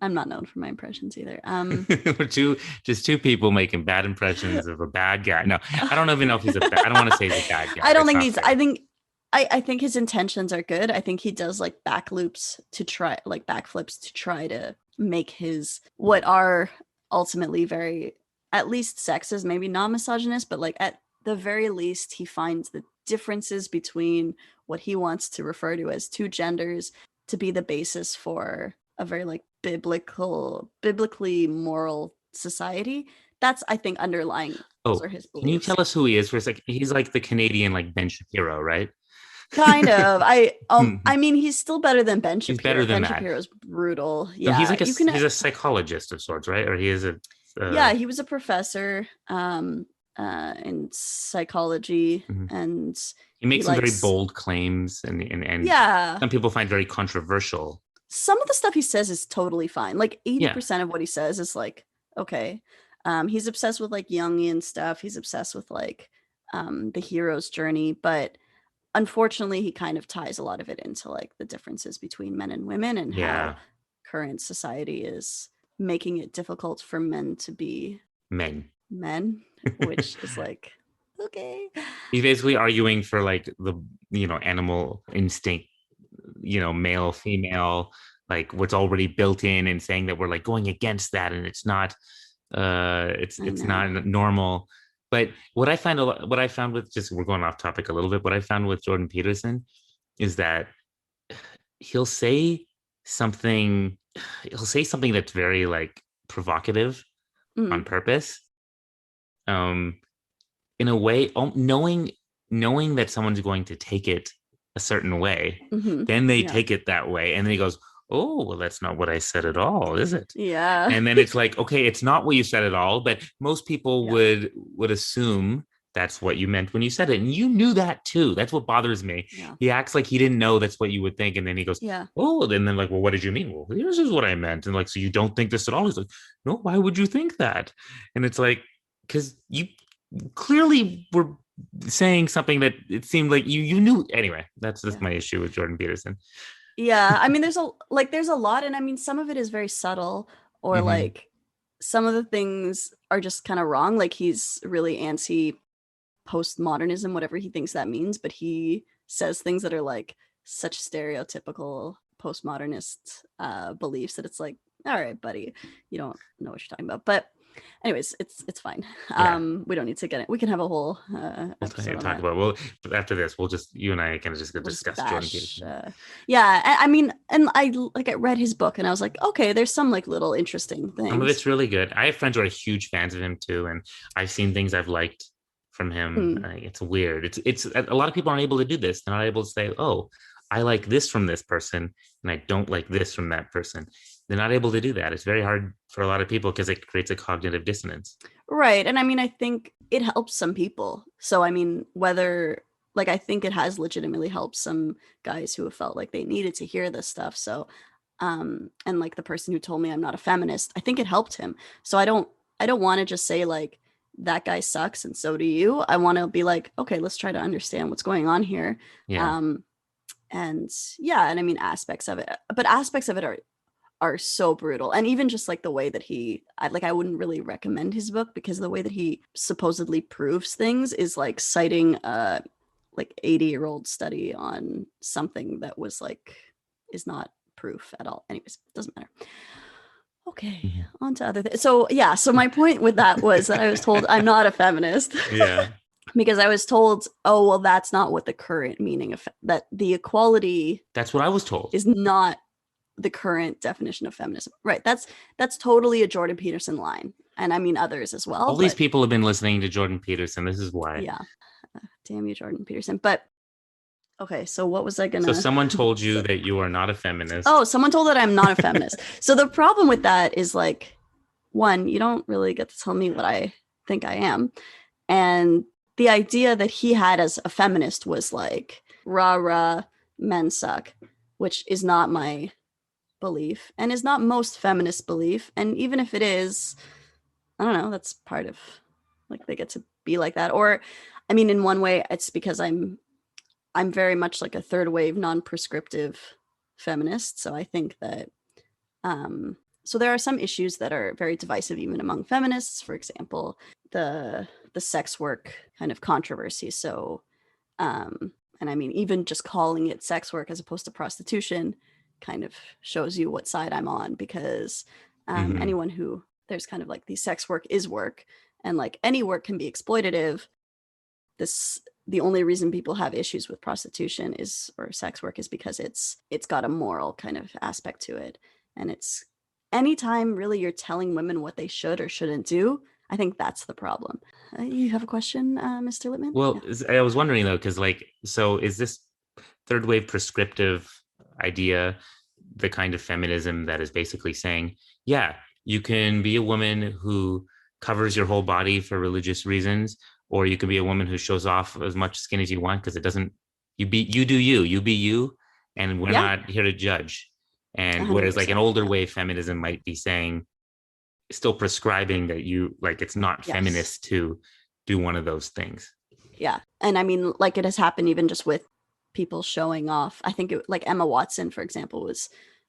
I'm not known for my impressions either. we're just two people making bad impressions of a bad guy. No, I don't even know if he's a bad, I don't want to say he's a bad guy. I don't That's think not he's. fair. I think his intentions are good. I think he does like backflips to try to make his what are ultimately very at least sexist, maybe not misogynist, but like at the very least he finds the differences between what he wants to refer to as two genders to be the basis for a very like biblically moral society. That's I think underlying those Oh, are his can you beliefs. tell us who he is for a second? He's like the Canadian, like Ben Shapiro, right? Kind of. I mean he's still better than Ben He's better Shapiro. than Ben that. Shapiro's brutal. No, he's Yeah, like you can he's a psychologist of sorts, right? Or he is a yeah, he was a professor in psychology mhm. and He he makes some very likes bold claims, and yeah, some people find very controversial. some of the stuff he says is totally fine. Like Yeah, 80% of what he says is like, okay. He's obsessed with like Jungian stuff. He's obsessed with like the hero's journey, but unfortunately he kind of ties a lot of it into like the differences between men and women and how yeah, current society is making it difficult for men to be men. men, which is like, okay. He's basically arguing for like the animal instinct, male female, like what's already built in, and saying that we're like going against that, and it's not I it's know. not normal. But what I found with, just we're going off topic a little bit, what I found with Jordan Peterson is that he'll say something he'll say something that's very like provocative on Mm, purpose, um in a way, knowing that someone's going to take it a certain way, hmm. then they Yeah. take it that way, and then he goes, "Oh, well, that's not what I said at all, is it?" Yeah. And then it's like, okay, it's not what you said at all, but most people Yeah. would assume that's what you meant when you said it, and you knew that too. That's what bothers me. Yeah. He acts like he didn't know that's what you would think, and then he goes, Yeah. "Oh," and then like, "Well, what did you mean?" "Well, this is what I meant," and like, "So you don't think this at all?" He's like, "No, why would you think that?" And it's like, because you clearly were saying something that it seemed like you knew. Anyway, that's just Yeah. my issue with Jordan Peterson. Yeah. I mean, there's a lot, and I mean, some of it is very subtle, or Mm-hmm. like some of the things are just kind of wrong. Like he's really anti postmodernism, whatever he thinks that means, but he says things that are like such stereotypical postmodernist beliefs that it's like, all right, buddy, you don't know what you're talking about. But anyways, it's fine. Yeah. We don't need to get it. We can have a whole We'll episode on talk that. about, well, but after this, we'll just, you and I kind of just go We'll just discuss Jordan bash. Peterson. Yeah, I mean, and I read his book and I was like, okay, there's some like little interesting Some of things. it's really good. I have friends who are huge fans of him too, and I've seen things I've liked from him. Mm. It's weird. It's a lot of people aren't able to do this. They're not able to say, "Oh, I like this from this person, and I don't like this from that person." They're not able to do that. It's very hard for a lot of people because it creates a cognitive dissonance. Right. And I mean, I think it helps some people. So, I mean, whether, like, I think it has legitimately helped some guys who have felt like they needed to hear this stuff. So, and like the person who told me I'm not a feminist, I think it helped him. So I don't want to just say like, that guy sucks and so do you. I want to be like, okay, let's try to understand what's going on here. Yeah. Um, and yeah, and I mean, aspects of it, but aspects of it are so brutal. And even just like the way that I wouldn't really recommend his book because the way that he supposedly proves things is like citing a like 80-year-old study on something that was like is not proof at all. Anyways, doesn't matter. Okay, Mm-hmm. on to other things. So yeah, so my point with that was that I was told I'm not a feminist. Yeah. Because I was told, oh well, that's not what the current meaning of that the equality That's what I was told. is not the current definition of feminism. Right. That's totally a Jordan Peterson line. And I mean others as well. All these people have been listening to Jordan Peterson. This is why. Yeah. Damn you, Jordan Peterson. But okay, so what was I gonna So someone told you that you are not a feminist. Oh, someone told that I'm not a feminist. So the problem with that is like, one, you don't really get to tell me what I think I am. And the idea that he had as a feminist was like, rah rah, men suck, which is not my belief and is not most feminist belief. And even if it is, I don't know, that's part of like they get to be like that. Or I mean, in one way, it's because I'm very much like a third wave non-prescriptive feminist. So I think that so there are some issues that are very divisive even among feminists. For example, the sex work kind of controversy. So and I mean, even just calling it sex work as opposed to prostitution kind of shows you what side I'm on, because anyone who there's kind of like the sex work is work and like any work can be exploitative. The only reason people have issues with prostitution is or sex work is because it's got a moral kind of aspect to it. And it's anytime really you're telling women what they should or shouldn't do, I think that's the problem. You have a question, Mr. Littman? Well, Yeah. I was wondering though, because like, so is this third wave prescriptive idea the kind of feminism that is basically saying, yeah, you can be a woman who covers your whole body for religious reasons, or you can be a woman who shows off as much skin as you want because it doesn't, you do you be you, and we're Yeah, not here to judge. And whereas like an 100%. older Yeah. wave feminism might be saying, still prescribing that you like it's not Yes. feminist to do one of those things. Yeah. And I mean, like it has happened even just with people showing off. I think like Emma Watson, for example,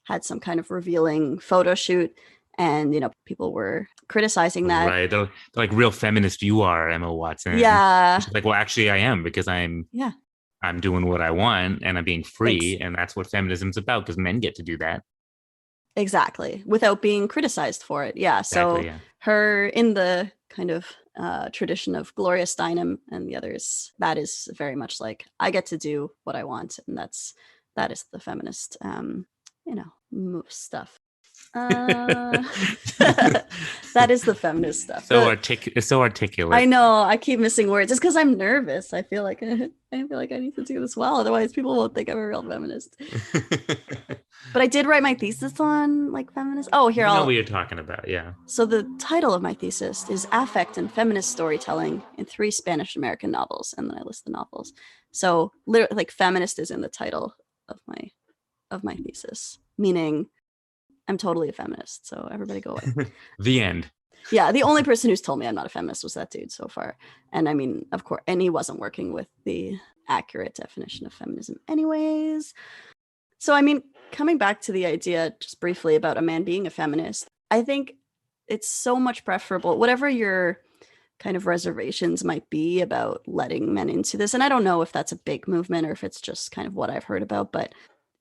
had some kind of revealing photo shoot, and people were criticizing that. Right. They're like, real feminist you are, Emma Watson. Yeah. She's like, well, actually I am, because I'm doing what I want and I'm being free. And that's what feminism's about, because men get to do that. Exactly. Without being criticized for it. Yeah. Exactly, So yeah. her in the kind of tradition of Gloria Steinem and the others, that is very much like I get to do what I want, and that is the feminist stuff. That is the feminist stuff. So articulate. I know. I keep missing words just because I'm nervous. I feel like I need to do this well, otherwise people won't think I'm a real feminist. But I did write my thesis on like feminist. Oh, here I know what you're talking about. Yeah. So the title of my thesis is Affect and Feminist Storytelling in 3 Spanish American Novels, and then I list the novels. So literally, like feminist is in the title of my thesis, meaning I'm totally a feminist. So everybody go away. The end. Yeah, the only person who's told me I'm not a feminist was that dude so far. And I mean, of course, and he wasn't working with the accurate definition of feminism anyways. So, I mean, coming back to the idea just briefly about a man being a feminist, I think it's so much preferable, whatever your kind of reservations might be about letting men into this. And I don't know if that's a big movement or if it's just kind of what I've heard about, but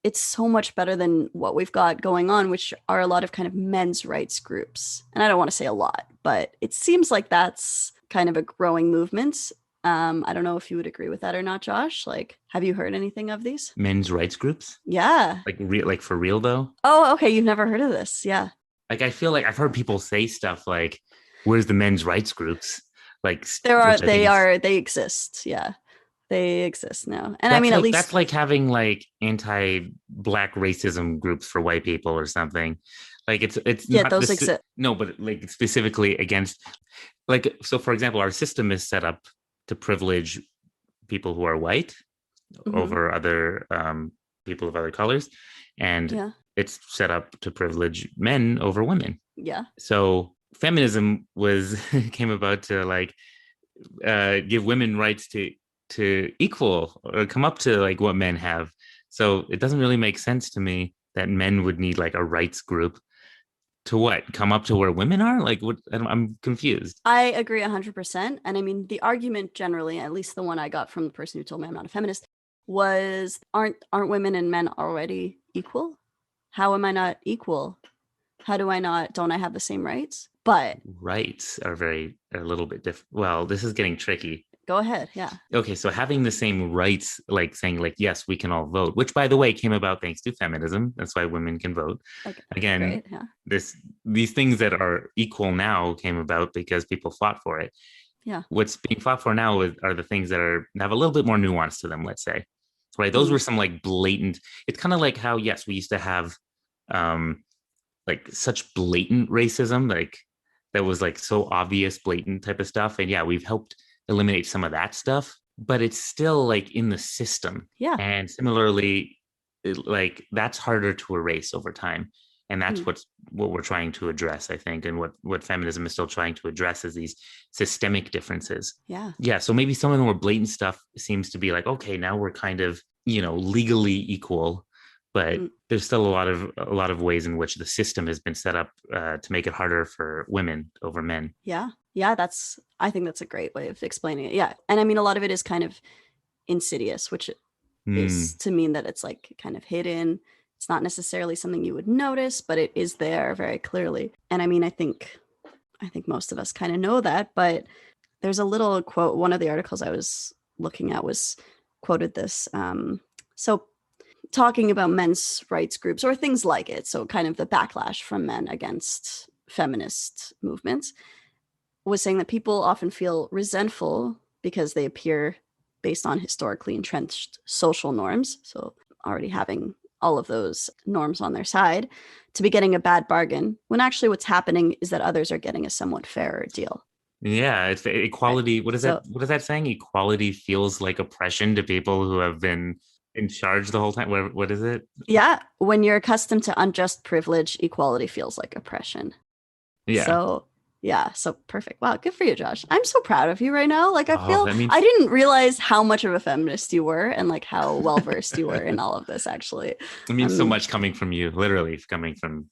it's so much better than what we've got going on, which are a lot of kind of men's rights groups. And I don't want to say a lot, but it seems like that's kind of a growing movement. I don't know if you would agree with that or not, Josh. Like, have you heard anything of these? Men's rights groups, Yeah. like for real though. Oh, okay. You've never heard of this. Yeah. Like I feel like I've heard people say stuff like, "Where's the men's rights groups?" Like, which I think is They exist. Yeah. They exist now. And I that's mean, at like least, that's like having like anti-black racism groups for white people or something. Like it's yeah, not those this exist. no, but like specifically against like so for example, our system is set up to privilege people who are white Hmm. over other people of other colors, and Yeah. it's set up to privilege men over women. Yeah. So feminism was came about to like give women rights to equal or come up to like what men have. So it doesn't really make sense to me that men would need like a rights group to what come up to where women are. Like what? I'm confused. I agree 100%. And I mean, the argument generally, at least the one I got from the person who told me I'm not a feminist, was aren't women and men already equal? How am I not equal? How do I not don't I have the same rights? But Rights are a little bit different. Well, this is getting tricky. go ahead. Yeah. Okay, so having the same rights, like saying like yes, we can all vote, which by the way came about thanks to feminism. That's why women can vote. Okay. Again, Great. Yeah. these things that are equal now came about because people fought for it. Yeah. What's being fought for now are the things that have a little bit more nuance to them, let's say. Right? Those Mm. were some like blatant. It's kind of like how yes, we used to have um like such blatant racism, like that was like so obvious, blatant type of stuff. And yeah, we've helped eliminate some of that stuff, but it's still like in the system. Yeah. And similarly, like that's harder to erase over time. And that's Mm. what we're trying to address, I think, and what feminism is still trying to address is these systemic differences. Yeah. Yeah, so maybe some of the more blatant stuff seems to be like, okay, now we're kind of, legally equal, but Mm. there's still a lot of ways in which the system has been set up to make it harder for women over men. Yeah. Yeah. I think that's a great way of explaining it. Yeah. And I mean, a lot of it is kind of insidious, which is Mm, to mean that it's like kind of hidden. It's not necessarily something you would notice, but it is there very clearly. And I mean, I think most of us kind of know that, but there's a little quote. One of the articles I was looking at was quoted this. So talking about men's rights groups or things like it. So kind of the backlash from men against feminist movements was saying that people often feel resentful because they appear based on historically entrenched social norms. So already having all of those norms on their side to be getting a bad bargain when actually what's happening is that others are getting a somewhat fairer deal. yeah, it's Right. equality. What is that? So What is that saying? Equality feels like oppression to people who have been in charge the whole time. What is it? yeah, when you're accustomed to unjust privilege, equality feels like oppression. Yeah. So yeah, so perfect. Wow, good for you, Josh. I'm so proud of you right now. Like Oh, that I means didn't realize how much of a feminist you were and like how well versed you were in all of this actually. it means so Um much coming from you. Literally coming from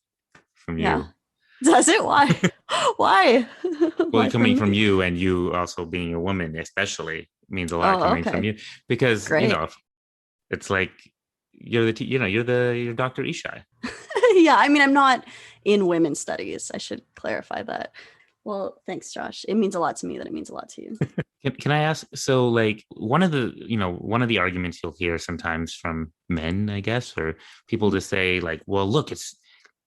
yeah. you. Does it? Why? Why? Well, Why coming from from me? you and you also being a woman, especially means a lot Oh, coming from okay. you because Great. it's like you're Dr. Ishai. Yeah, I mean I'm not in women's studies. I should clarify that. Well, thanks, Josh. It means a lot to me that it means a lot to you. Can I ask? So, like, one of the arguments you'll hear sometimes from men, I guess, or people Mhm. to say, like, well, look,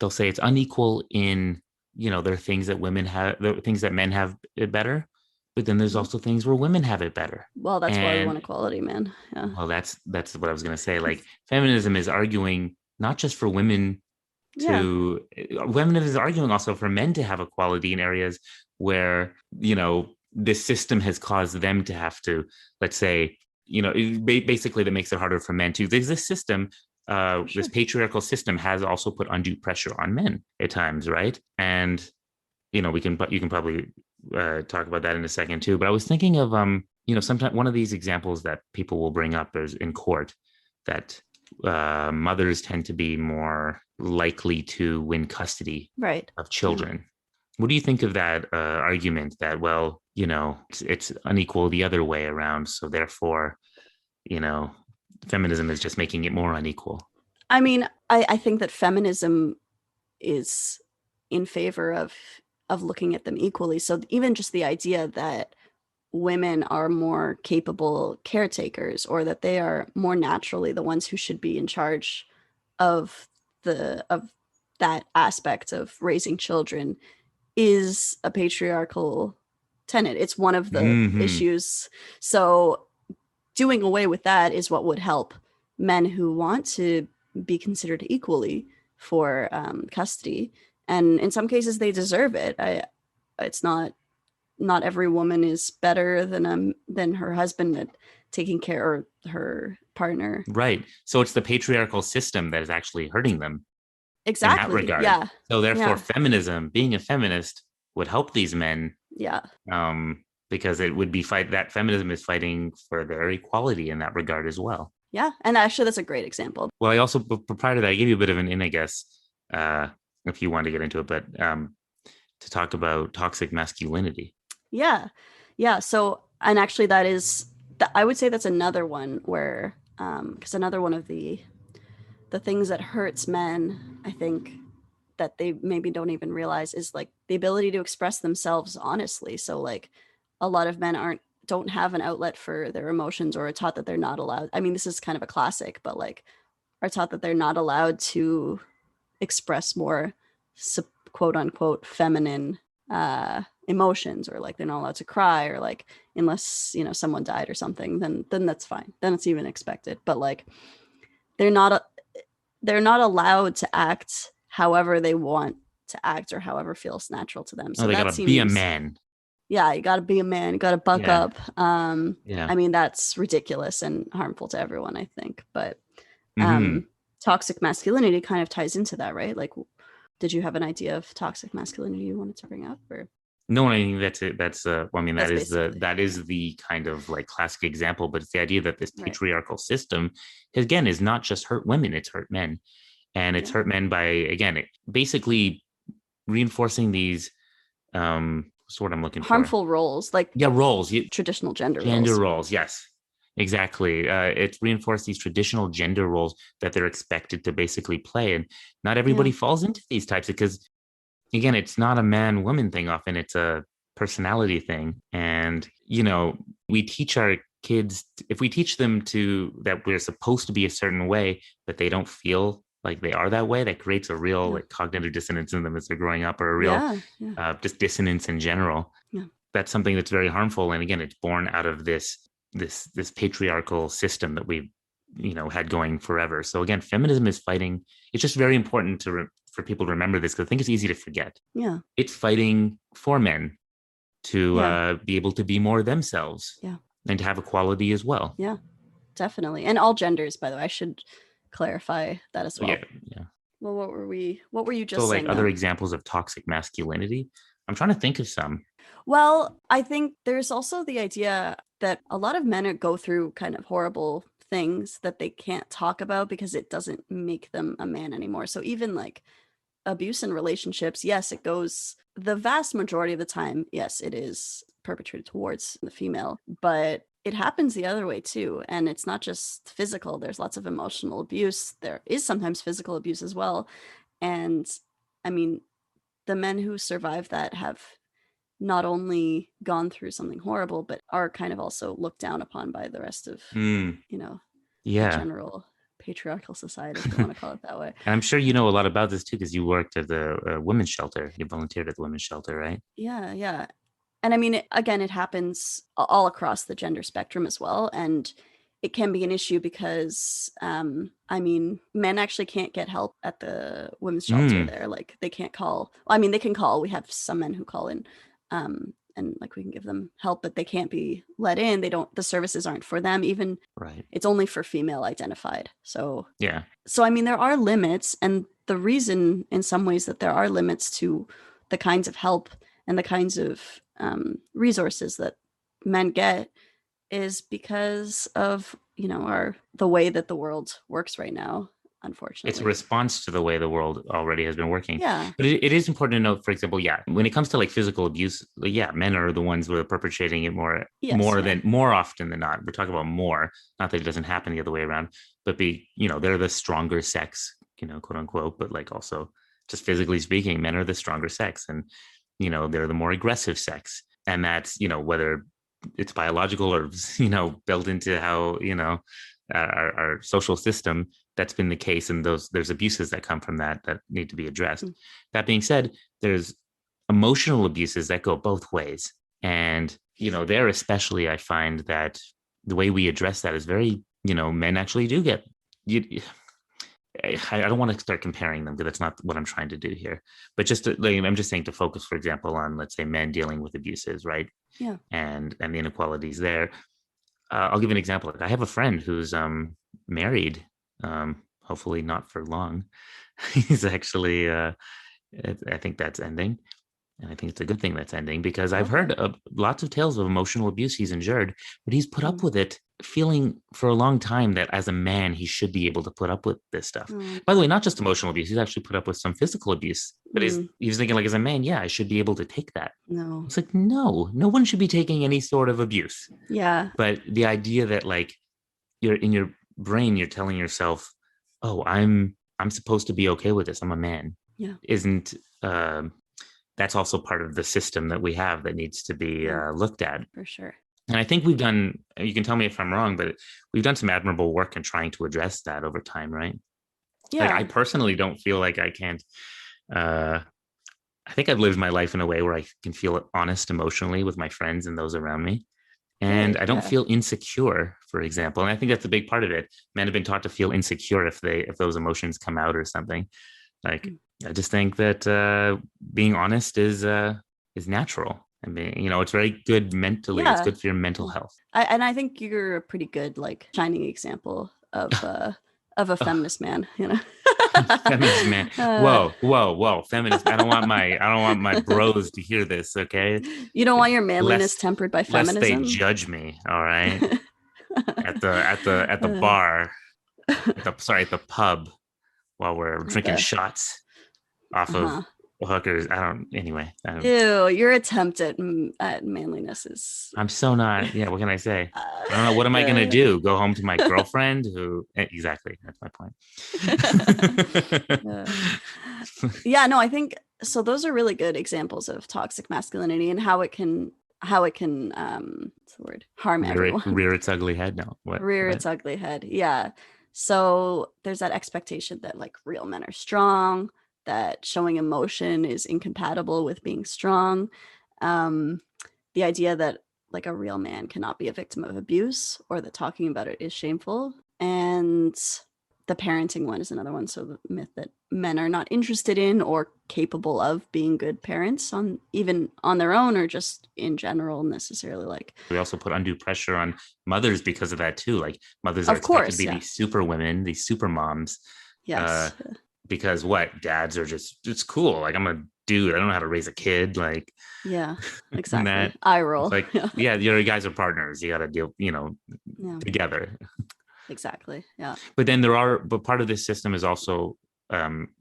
they'll say it's unequal in, there are things that women have, there are things that men have it better, but then there's Mhm. also things where women have it better. Well, that's why we want And equality, man. Yeah. well, that's what I was gonna say. Like, feminism is arguing not just for women Yeah. to women is arguing also for men to have equality in areas where this system has caused them to have to, let's say, basically that makes it harder for men to. There's this system, For this sure. patriarchal system has also put undue pressure on men at times, right? And you can probably talk about that in a second too. But I was thinking of sometimes one of these examples that people will bring up is in court that mothers tend to be more likely to win custody Right. of Yeah. children. What do you think of that argument that, well, it's unequal the other way around. So therefore, you know, feminism is just making it more unequal. I mean, I think that feminism is in favor of looking at them equally. So even just the idea that women are more capable caretakers, or that they are more naturally the ones who should be in charge of of that aspect of raising children, is a patriarchal tenet. It's one of the Hmm. issues. So doing away with that is what would help men who want to be considered equally for custody. And in some cases, they deserve it. It's not every woman is better than her husband at taking care, or her partner. Right. So it's the patriarchal system that is actually hurting them in that Exactly. regard. Yeah. So therefore, Yeah. feminism, being a feminist, would help these men, Yeah. because it would be fight that feminism is fighting for their equality in that regard as well. Yeah. And actually, that's a great example. Well, I also, prior to that, I gave you a bit of an in, I guess, uh, if you want to get into it, but to talk about toxic masculinity. Yeah. Yeah. So, and actually, I would say that's another one where, because another one of the things that hurts men, I think, that they maybe don't even realize, is like the ability to express themselves honestly. So like a lot of men don't have an outlet for their emotions, or are taught that they're not allowed. I mean, this is kind of a classic, but like are taught that they're not allowed to express more quote unquote feminine emotions, or like they're not allowed to cry, or like unless someone died or something, then that's fine, then it's even expected. But like they're not they're not allowed to act however they want to act, or however feels natural to them. Oh, So they that gotta be a seems, man. yeah, you got to be a man, you got to buck Yeah, up. yeah. I mean, that's ridiculous and harmful to everyone, I think. But Hmm. um toxic masculinity kind of ties into that, right? Like, did you have an idea of toxic masculinity you wanted to bring up, or No, I mean that's it. That's well, I mean that's basically, that is the kind of like classic example, but it's the idea that this right? patriarchal system, again, is not just hurt women; it's hurt men, and it's Yeah. hurt men by again, basically reinforcing these what's the word I'm looking for? Harmful roles, like Yeah, roles, traditional gender gender roles. roles. Yes, exactly. It's reinforced these traditional gender roles that they're expected to basically play, and not Yeah. everybody falls into these types because again, it's not a man woman thing often, it's a personality thing. And, we teach our kids, if we teach them to that we're supposed to be a certain way, but they don't feel like they are that way, that creates a real Yeah. like cognitive dissonance in them as they're growing up, or a real Yeah. Yeah. just dissonance in general. Yeah. That's something that's very harmful. And again, it's born out of this patriarchal system that we've had going forever. So again, feminism is fighting. It's just very important for people to remember this, because I think it's easy to forget. Yeah. It's fighting for men to Yeah. be able to be more themselves Yeah. and to have equality as well. Yeah. Definitely. And all genders, by the way. I should clarify that as Oh, yeah, well. yeah. Well, what were you So just like saying other though? examples of toxic masculinity, I'm trying to think of some. Well, I think there's also the idea that a lot of men go through kind of horrible things that they can't talk about because it doesn't make them a man anymore. So even like abuse in relationships, yes, it goes, the vast majority of the time, yes, it is perpetrated towards the female, but it happens the other way too. And it's not just physical, there's lots of emotional abuse. There is sometimes physical abuse as well. And I mean, the men who survive that have not only gone through something horrible, but are kind of also looked down upon by the rest of, Mm, you know, the yeah. general patriarchal society, if you want to call it that way. And I'm sure you know a lot about this too, because you worked at the women's shelter. You volunteered at the women's shelter, right? Yeah, yeah. And I mean, again, it happens all across the gender spectrum as well. And it can be an issue because, I mean, men actually can't get help at the women's shelter Mm, there. Like they can't call, well, I mean, they can call. We have some men who call in, and like we can give them help, but they can't be let in. They don't, the services aren't for them. Even right. it's only for female identified. Yeah. So I mean, there are limits, and the reason in some ways that there are limits to the kinds of help and the kinds of resources that men get is because of our the way that the world works right now. It's a unfortunately. response to the way the world already has been working. Yeah. But it is important to note, for example, yeah, when it comes to like physical abuse, like, yeah, men are the ones who are perpetrating it Yes. Yeah. more often than not. We're talking about more, not that it doesn't happen the other way around, but they're the stronger sex, quote unquote, but like also just physically speaking, men are the stronger sex, and they're the more aggressive sex. And that's, whether it's biological or built into how our social system, that's been the case, and there's abuses that come from that need to be addressed. Mm. That being said, there's emotional abuses that go both ways, and there especially I find that the way we address that is very, men actually do get you. I don't want to start comparing them because that's not what I'm trying to do here. But I'm just saying to focus, for example, on, let's say, men dealing with abuses, right? Yeah. And the inequalities there. I'll give an example. I have a friend who's married, hopefully not for long. He's actually, I think that's ending. And I think it's a good thing that's ending, because I've Okay. heard of lots of tales of emotional abuse he's endured, but he's put up Mm. with it, feeling for a long time that as a man, he should be able to put up with this stuff. Oh, By the way, not just emotional abuse, he's actually put up with some physical abuse, but mm. he's thinking, like, as a man, yeah, I should be able to take that. No. It's like, no, no one should be taking any sort of abuse. Yeah. But the idea that, like, you're in your brain, you're telling yourself, oh, I'm supposed to be okay with this, I'm a man, Yeah. isn't that's also part of the system that we have that needs to be Yeah. looked at. For sure. And I think we've done, you can tell me if I'm wrong, but we've done some admirable work in trying to address that over time, right? Like, I Yeah. personally don't feel like I can't, uh, I think I've lived my life in a way where I can feel honest emotionally with my friends and those around me. And Good. I don't Yeah. feel insecure, for example. And I think that's a big part of it. Men have been taught to feel insecure if those emotions come out or something. Like, Mm. I just think that being honest is natural. I mean, it's very good mentally. It's Yeah. good for your mental Yeah. health. And I think you're a pretty good, like, shining example of a Ugh, feminist man, you know. feminist man. uh, Whoa, whoa, whoa. Feminist. I don't want my bros to hear this, okay? you don't want your manliness Lest tempered by lest they feminism. judge me, all right? At the Uh, bar, at the pub, while we're drinking the shots off of uh-huh. hookers. I don't anyway. Ew, your attempt at manliness is I'm so not. Yeah, what can I say? uh, I don't know. What am I gonna uh, do? Go home to my girlfriend? Who exactly? That's my point. uh, yeah, no, I think so. Those are really good examples of toxic masculinity and how it can what's the word, harm everyone. rear its ugly head. No, what? Rear What? its ugly head. Yeah. So there's that expectation that, like, real men are strong, that showing emotion is incompatible with being strong. Um, the idea that, like, a real man cannot be a victim of abuse, or that talking about it is shameful. And the parenting one is another one. So the myth that men are not interested in or capable of being good parents, on even on their own or just in general, necessarily. Like, We also put undue pressure on mothers because of that too. Like, mothers are of expected to course, be yeah. these super women, these super moms, uh, Yes. because what dads are just it's cool. Like, I'm a dude. I don't know how to raise a kid. Like, Yeah, and exactly. that Eye it's roll. like, Yeah. yeah, your guys are partners. You got to deal, Yeah, together. exactly. Yeah. But but part of this system is also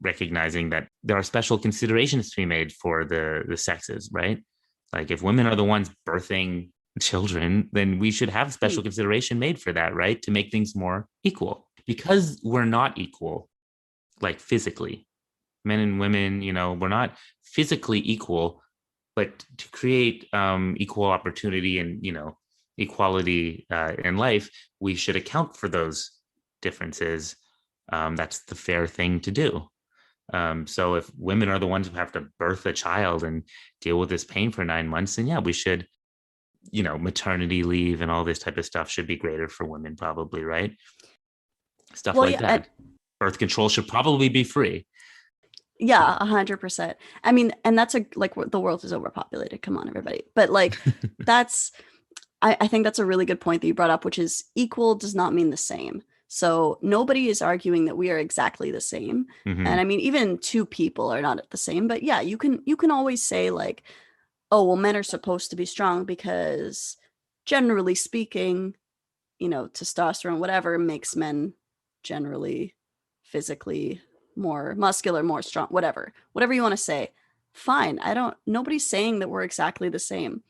recognizing that there are special considerations to be made for the sexes, right? Like, if women are the ones birthing children, then we should have Hmm. special consideration made for that, right? To make things more equal. Because we're not equal, like, physically, men and women, we're not physically equal, but to create equal opportunity and equality in life, we should account for those differences. That's the fair thing to do. So if women are the ones who have to birth a child and deal with this pain for 9 months, then yeah, we should, maternity leave and all this type of stuff should be greater for women, probably, right? Stuff Well, like yeah, and that. Birth control should probably be free. yeah, 100%. I mean, and that's like, the world is overpopulated. Come on, everybody. But, like, that's I think that's a really good point that you brought up, which is equal does not mean the same. So nobody is arguing that we are exactly the same. And I Mm-hmm. mean, even two people are not the same. But yeah, you can always say, like, oh, well, men are supposed to be strong because, generally speaking, testosterone, whatever, makes men generally physically more muscular, more strong, whatever you want to say. Fine. Nobody's saying that we're exactly the same.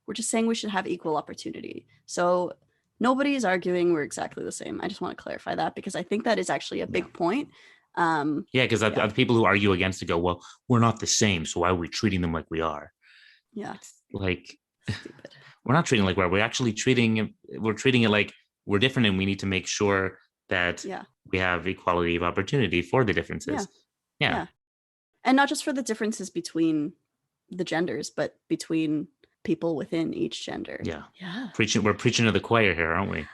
We're just saying we should have equal opportunity. So nobody's arguing we're exactly the same. I just want to clarify that because I think that is actually a big point. Yeah, because the people who argue against it go, well, we're not the same, so why are we treating them like we are? Yeah. It's like, stupid. We're not treating it like we're actually treating it like we're different, and we need to make sure that we have equality of opportunity for the differences. Yeah. And not just for the differences between the genders, but between people within each gender. Yeah. Yeah. We're preaching to the choir here, aren't we?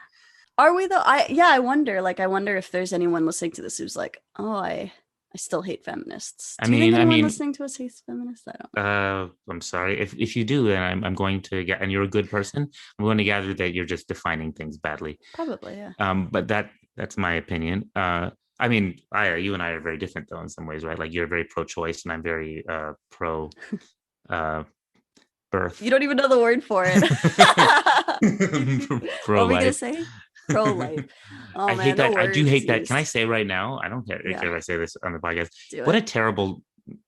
Are we though? I wonder. Like, I wonder if there's anyone listening to this who's like, oh, I still hate feminists. Do you think anyone listening to us hates feminists? I don't know. I'm sorry. If you do, then I'm going to get, and you're a good person, I'm going to gather that you're just defining things badly. Probably, yeah. But that's my opinion. I mean, you and I are very different though in some ways, right? Like you're very pro-choice, and I'm very pro birth. You don't even know the word for it. Pro-life. What are we gonna say? Pro-life. Oh, I hate that. I do hate that. Can I say right now? I don't care if I say this on the podcast. What a terrible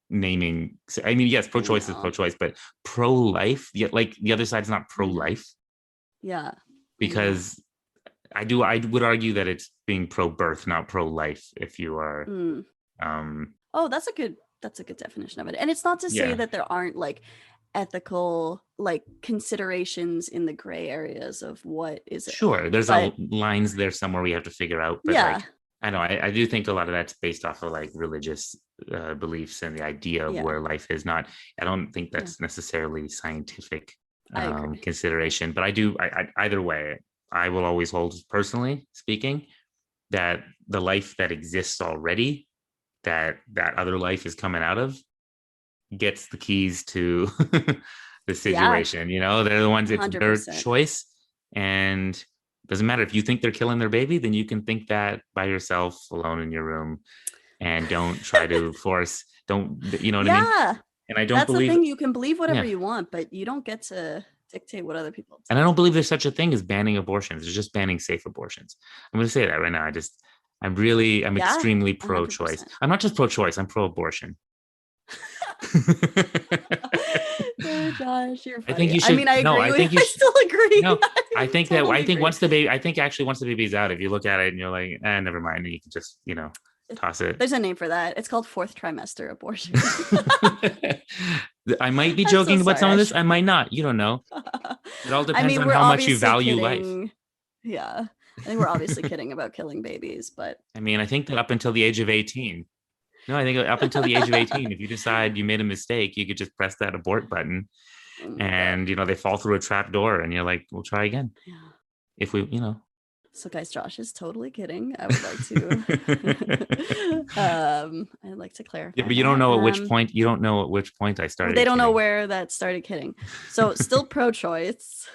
naming. I mean, yes, pro-choice is pro-choice, but pro-life, yet like the other side's not pro-life. Yeah. Because I would argue that it's being pro-birth, not pro-life. If you are, oh, that's a good definition of it. And it's not to say that there aren't like ethical like considerations in the gray areas of what is it. Sure, there's lines there somewhere we have to figure out. But like, I know I do think a lot of that's based off of like religious beliefs and the idea of where life is not. I don't think that's necessarily scientific consideration. But I either way, I will always hold, personally speaking, that the life that exists already, that other life is coming out of, gets the keys to the situation. They're the ones, it's 100%. Their choice, and doesn't matter if you think they're killing their baby, then you can think that by yourself alone in your room, and don't try to force, you know what I mean? And I don't believe, that's the thing, you can believe whatever you want, but you don't get to dictate what other people do. And I don't believe there's such a thing as banning abortions. There's just banning safe abortions. I'm going to say that right now. I'm extremely pro-choice. 100%. I'm not just pro-choice, I'm pro-abortion. Oh, Josh, you're funny. I think you should. I still agree. No, I think once the baby's out, if you look at it and you're like, never mind, you can just, toss it. There's a name for that. It's called fourth trimester abortion. I might be joking about some of this. I might not. You don't know. It all depends on how much you value life. Yeah. I think we're obviously kidding about killing babies, but I think that up until the age of 18. No, I think up until the age of 18, if you decide you made a mistake, you could just press that abort button, and they fall through a trap door, and you're like, we'll try again. Yeah. If we, So guys, Josh is totally kidding. I would like to I'd like to clarify. Yeah, but you don't know at which point I started. They don't know where that started kidding. So still pro-choice.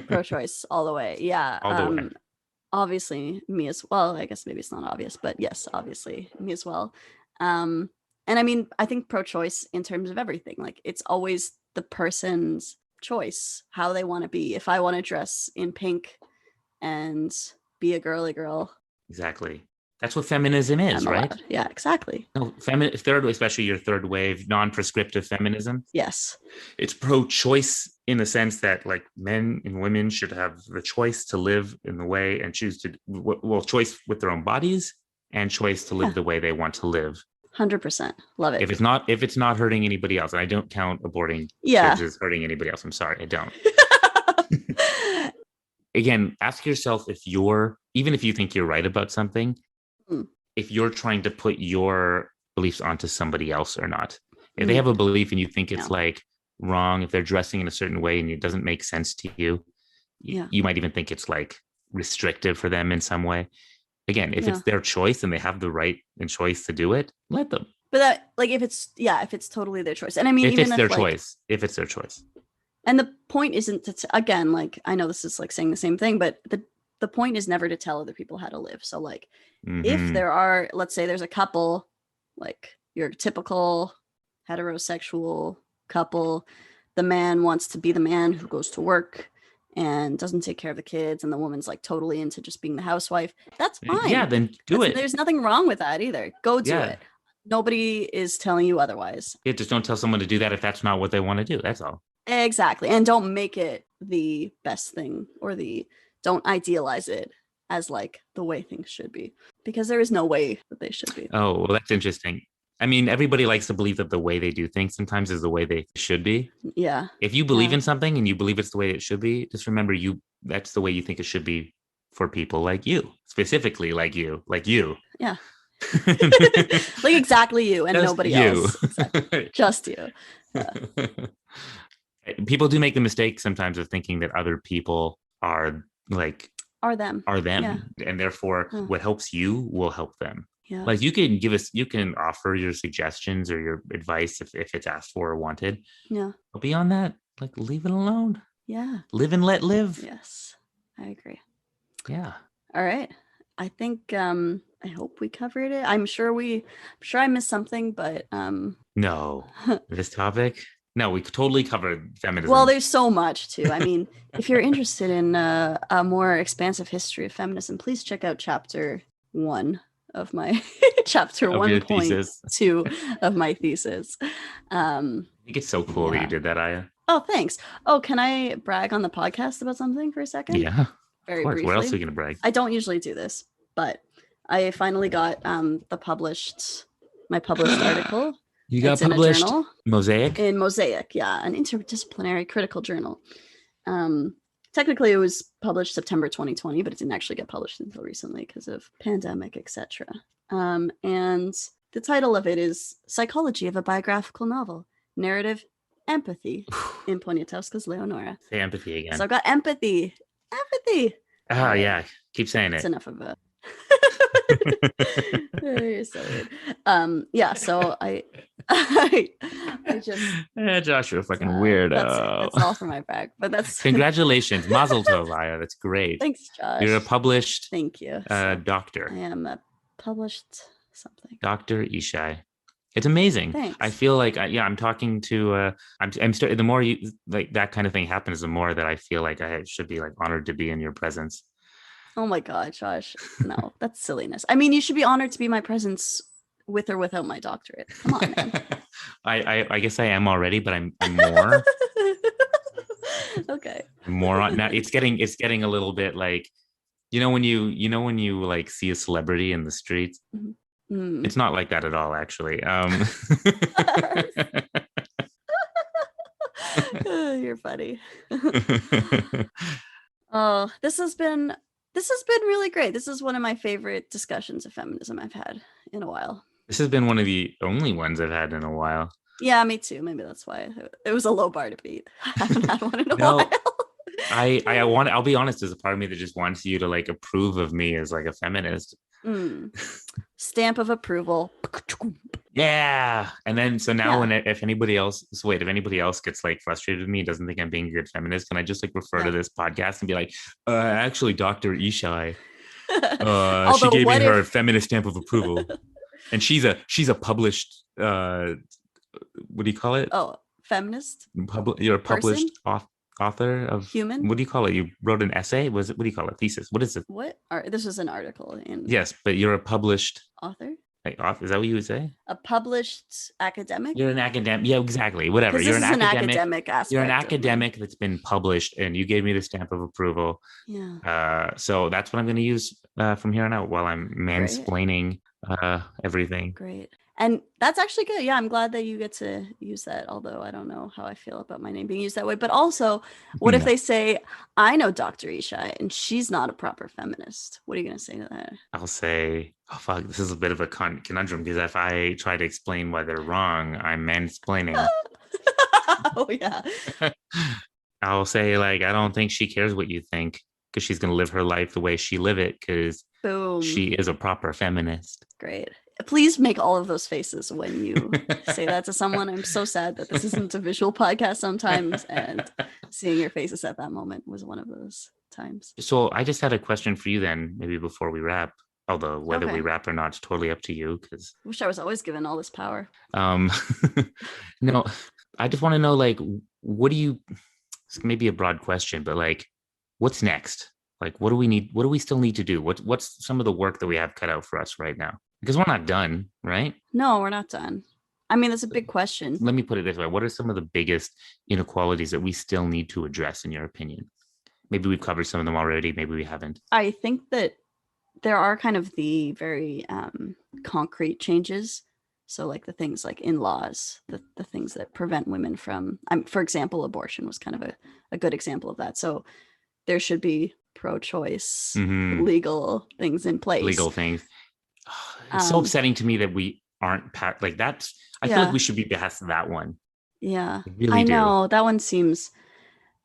Pro-choice all the way. Yeah. All the way. Obviously me as well. I guess maybe it's not obvious, but yes, obviously me as well. And I think pro-choice in terms of everything. Like, it's always the person's choice how they want to be. If I want to dress in pink and be a girly girl. Exactly. That's what feminism is, right? Yeah, exactly. No, especially your third wave, non-prescriptive feminism. Yes. It's pro-choice in the sense that like men and women should have the choice to live in the way and choose to, choice with their own bodies and choice to live the way they want to live. 100%. Love it. If it's not hurting anybody else, and I don't count aborting kids as hurting anybody else. I'm sorry, I don't. Again, ask yourself even if you think you're right about something, if you're trying to put your beliefs onto somebody else or not. If they have a belief and you think it's like wrong, if they're dressing in a certain way and it doesn't make sense to you, you might even think it's like restrictive for them in some way. Again, if it's their choice and they have the right and choice to do it, let them. But that, like, if it's totally their choice. And if it's their choice. And the point isn't to, again, like, I know this is like saying the same thing, but the point is never to tell other people how to live. So like, if there are, let's say there's a couple, like your typical heterosexual couple, the man wants to be the man who goes to work and doesn't take care of the kids, and the woman's like totally into just being the housewife, that's Yeah, fine. then do it. There's nothing wrong with that either. Go do Yeah. it. Nobody is telling you otherwise. Yeah, just don't tell someone to do that if that's not what they want to do. That's all. Exactly. And don't make it the best thing, or don't idealize it as like the way things should be, because there is no way that they should be. Oh, well, that's interesting. I mean, everybody likes to believe that the way they do things sometimes is the way they should be. Yeah. If you believe Yeah. in something and you believe it's the way it should be, just remember that's the way you think it should be for people like you, specifically like you. Yeah. Like exactly you and Just nobody you. else. Exactly. Just you. Yeah. People do make the mistake sometimes of thinking that other people are them. Yeah. And therefore what helps you will help them. Yeah. Like you can offer your suggestions or your advice if it's asked for or wanted. Yeah. But beyond that, like leave it alone. Yeah. Live and let live. Yes, I agree. Yeah. All right. I think I hope we covered it. I'm sure I missed something, but no. This topic? No, we totally covered feminism. Well, there's so much too. I mean, if you're interested in a more expansive history of feminism, please check out chapter 1 of my chapter 1.2 of my thesis. I think it's so cool that you did that, Aya. Oh, thanks. Oh, can I brag on the podcast about something for a second? Yeah. Very briefly. What else are you going to brag? I don't usually do this, but I finally got my published article. You got published in a journal, Mosaic? In Mosaic, yeah, an interdisciplinary critical journal. Technically, it was published September 2020, but it didn't actually get published until recently because of pandemic, etc. And the title of it is Psychology of a Biographical Novel, Narrative Empathy in Poniatowska's Leonora. Say empathy again. So I've got empathy. Oh, yeah. Keep saying it. It's enough of a... You're so weird. Yeah, so I just... Josh, you're a fucking weirdo. That's all for my brag, but that's... Congratulations. Mazel tov, Aya. That's great. Thanks, Josh. You're a published... Thank you. Doctor. I am a published something. Dr. Ishai. It's amazing. Thanks. I feel like, I'm talking to, the more you, like that kind of thing happens, the more that I feel like I should be like honored to be in your presence. Oh my God, Josh. No, that's silliness. I mean, you should be honored to be my presence with or without my doctorate. Come on, man. I guess I am already, but I'm more. Okay. More on now. It's getting a little bit like, when you like see a celebrity in the streets. Mm-hmm. Mm. It's not like that at all, actually. You're funny. Oh, this has been really great. This is one of my favorite discussions of feminism I've had in a while. This has been one of the only ones I've had in a while. Yeah, me too. Maybe that's why it was a low bar to beat. I haven't had one in a while. I'll be honest, there's a part of me that just wants you to like approve of me as like a feminist. Stamp of approval. Yeah. And then so now if anybody else gets like frustrated with me, doesn't think I'm being a good feminist, can I just like refer to this podcast and be like, actually Dr. Ishai, she gave me her feminist stamp of approval. And she's a published what do you call it? Oh, feminist? You're a published author of human. What do you call it? You wrote an essay? What do you call it? Thesis? What is it? What? This was an article in... Yes, but you're a published author. Like, is that what you would say? A published academic. You're an academic. Yeah, exactly. Whatever. You're an academic aspect. You're an academic that's been published, and you gave me the stamp of approval. Yeah. So that's what I'm going to use from here on out while I'm mansplaining everything. Great. And that's actually good. Yeah, I'm glad that you get to use that, although I don't know how I feel about my name being used that way. But also, what if they say, I know Dr. Ishai and she's not a proper feminist? What are you going to say to that? I'll say, oh, fuck, this is a bit of a conundrum, because if I try to explain why they're wrong, I'm mansplaining. Oh, yeah. I'll say, like, I don't think she cares what you think, because she's going to live her life the way she live it, because she is a proper feminist. Great. Please make all of those faces when you say that to someone. I'm so sad that this isn't a visual podcast sometimes, and seeing your faces at that moment was one of those times. So I just had a question for you then, maybe before we wrap, although whether we wrap or not is totally up to you. Because wish I was always given all this power. No, I just want to know, like, what do you, it's maybe a broad question, but like, what's next? Like, what do we need? What do we still need to do? What's some of the work that we have cut out for us right now? Because we're not done, right? No, we're not done. I mean, that's a big question. Let me put it this way: what are some of the biggest inequalities that we still need to address, in your opinion? Maybe we've covered some of them already. Maybe we haven't. I think that there are kind of the very concrete changes. So, like the things like in laws, the things that prevent women from, for example, abortion was kind of a good example of that. So, there should be pro choice Mm-hmm. legal things in place. Legal things. It's so Um, upsetting to me that we aren't like that's. I feel like yeah, we should be past that one. yeah. I really I do. know that one seems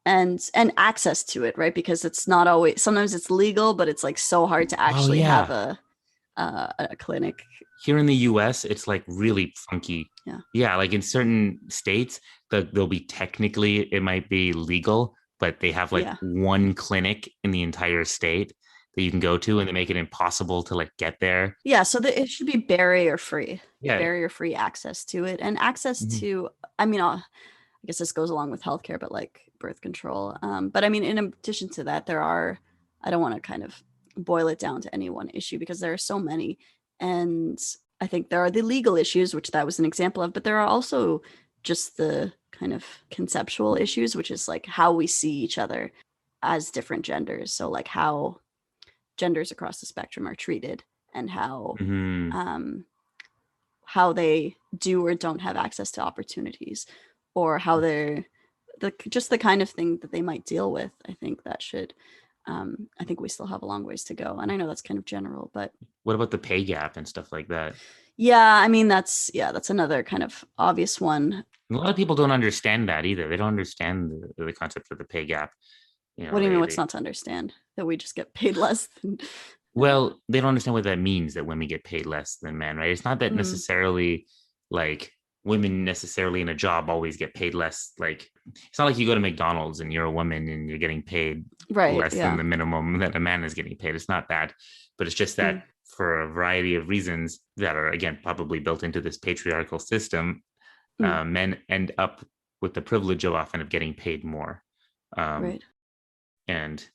and access to it, right? Because it's not always sometimes it's legal, but it's like so hard to Oh actually have yeah, a clinic. here in the US, it's like really funky. Yeah. Yeah, like in certain states, they'll be technically, it might be legal, but they have like Yeah. one clinic in the entire state that you can go to, and they make it impossible to like get there. Yeah, so it should be Yeah. barrier free access to it, and access Mhm. to. I mean, I guess this goes along with healthcare, but like birth control. But I mean, in addition to that, there are. I don't want to kind of boil it down to any one issue because there are so many, and I think there are the legal issues, which that was an example of, but there are also just the kind of conceptual issues, which is like how we see each other as different genders. So like how genders across the spectrum are treated and Mhm. um, how they do or don't have access to opportunities, or how they're just the kind of thing that they might deal with. I think that should. I think we still have a long ways to go, and I know that's kind of general, but What about the pay gap and stuff like that? yeah, I mean that's another kind of obvious one. A lot of people don't understand that either. They don't understand the concept of the pay gap. You What know, do you mean? What's they not to understand? That we just get paid less than. well, they don't understand what that means, that women get paid less than men, right? It's not that Mm, necessarily like women necessarily in a job always get paid less. Like it's not like you go to McDonald's and you're a woman and you're getting paid right. less than Yeah. the minimum that a man is getting paid. It's not that, but it's just Mm, that for a variety of reasons that are again probably built into this patriarchal system, mm, men end up with the privilege of often of getting paid more. Um, right. and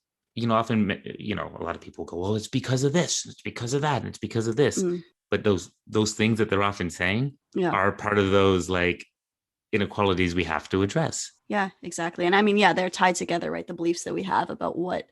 often a lot of people go, well, it's because of this, it's because of that, and it's because of this. Mm, But those things that they're often saying yeah. are part of those like inequalities we have to address. Yeah. Exactly. And I mean, yeah, they're tied together, right? The beliefs that we have about what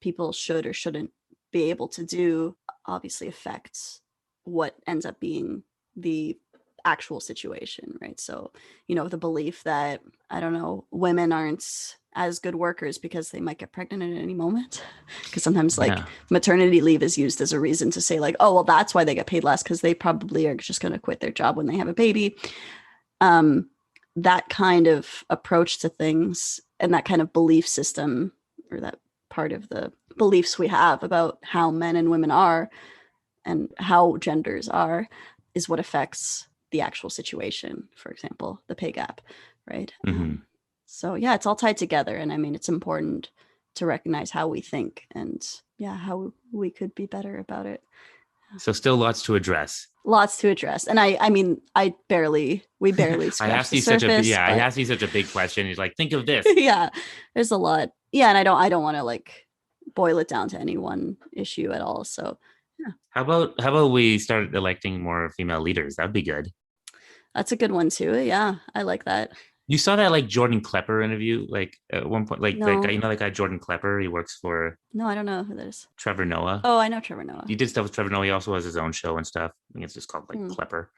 people should or shouldn't be able to do obviously affects what ends up being the actual situation, right? So, the belief that, I don't know, women aren't as good workers because they might get pregnant at any moment. Because sometimes, like, Yeah. maternity leave is used as a reason to say, like, oh, well, that's why they get paid less because they probably are just going to quit their job when they have a baby. Um, that kind of approach to things and that kind of belief system, or that part of the beliefs we have about how men and women are and how genders are, is what affects the actual situation. For example, the pay gap, right? Mm-hmm. So yeah, it's all tied together, and I mean, it's important to recognize how we think and yeah, how we could be better about it. So still lots to address. Lots to address, and I mean, we barely I scratched asked the you such a surface, yeah, I but asked you such a big question. He's like, think of this. yeah, there's a lot. Yeah, and I don't want to like boil it down to any one issue at all. So yeah, How about we start electing more female leaders? That'd be good. that's a good one too. Yeah, I like that. You saw that like Jordan Klepper interview, like at one point, like that guy, No, that guy Jordan Klepper. He works for no, I don't know who that is. Trevor Noah. Oh, I know Trevor He Noah. did stuff with Trevor Noah. He also has his own show and stuff. I think it's just called like Hmm. Klepper.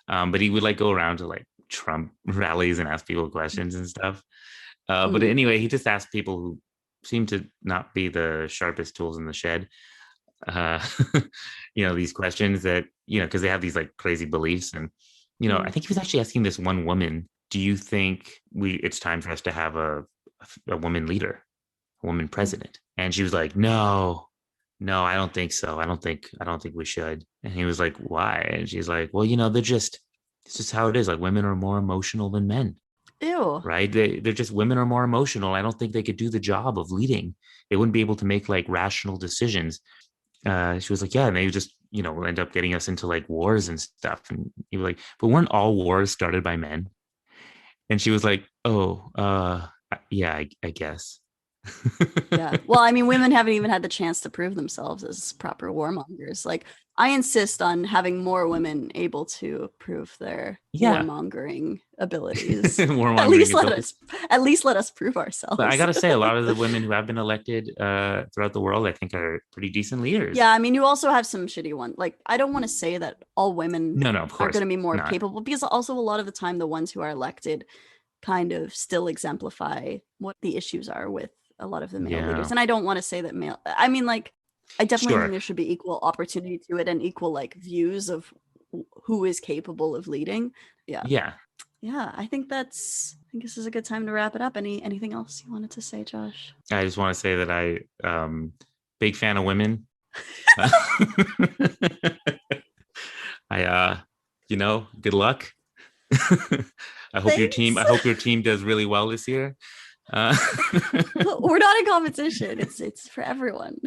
But he would like go around to like Trump rallies and ask people questions and stuff. But Hmm. anyway, he just asked people who seem to not be the sharpest tools in the shed. Uh, these questions that because they have these like crazy beliefs, and I Hmm. think he was actually asking this one woman, "Do you think it's time for us to have a woman leader, a woman Hmm. president?" And she was like, "No, no, I don't think so. I don't think we should." And he was like, "Why?" And she's like, "Well, it's just how it is. Like women are more emotional than men, Ew. right? They're just women are more emotional. I don't think they could do the job of leading. They wouldn't be able to make like rational decisions." She was like, "Yeah, and they just end up getting us into like wars and stuff." And he was like, "But weren't all wars started by men?" And she was like, "Oh, yeah, I guess." Yeah. Well, I mean, women haven't even had the chance to prove themselves as proper warmongers. Like, I insist on having more women able to prove their Yeah. warmongering abilities. At Warmongering least let ability. us, at least let us prove But I ourselves. gotta say, a lot of the women who have been elected throughout the world, I think, are pretty decent leaders. Yeah, I mean, you also have some shitty ones. Like, I don't want to say that all women No, no, of are going course to be more not. capable because also a lot of the time the ones who are elected kind of still exemplify what the issues are with a lot of the male Yeah, leaders. And I don't want to say that male, I mean, like, I definitely think sure. there should be equal opportunity to it and equal like views of who is capable of leading. Yeah. Yeah, Yeah, I think this is a good time to wrap it up. Anything else you wanted to say, Josh? I just want to say that big fan of women. I good luck. I Thanks. hope your team does really well this year. Uh, We're not in competition. It's for everyone.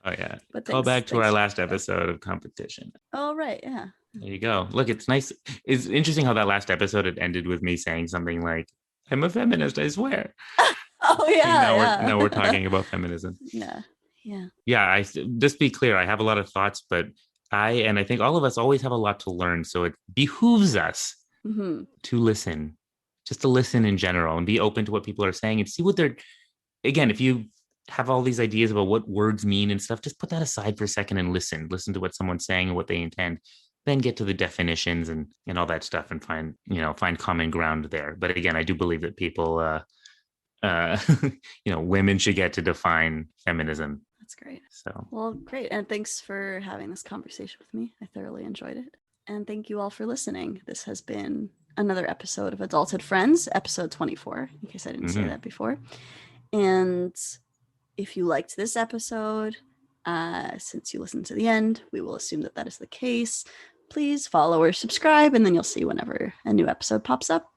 oh yeah. But Call back to our thanks, last Joshua. episode of competition. Oh right, yeah. There you go. Look, it's nice. It's interesting how that last episode had ended with me saying something like, "I'm a feminist, I swear." Oh And yeah, now we're yeah. talking about feminism. Yeah, yeah. Yeah, I just be clear. I have a lot of thoughts, but I think all of us always have a lot to learn. So it behooves us Hmm. to listen, just to listen in general and be open to what people are saying and see what they're. Again, if you have all these ideas about what words mean and stuff, just put that aside for a second and listen. Listen to what someone's saying and what they intend. Then get to the definitions and all that stuff and find common ground there. But again, I do believe that people women should get to define feminism. That's great. So Well, great. And thanks for having this conversation with me. I thoroughly enjoyed it. And thank you all for listening. This has been another episode of Adulthood Friends, episode 24, in case I didn't say mhm. that before. And if you liked this episode, since you listened to the end, we will assume that that is the case. Please follow or subscribe, and then you'll see whenever a new episode pops up.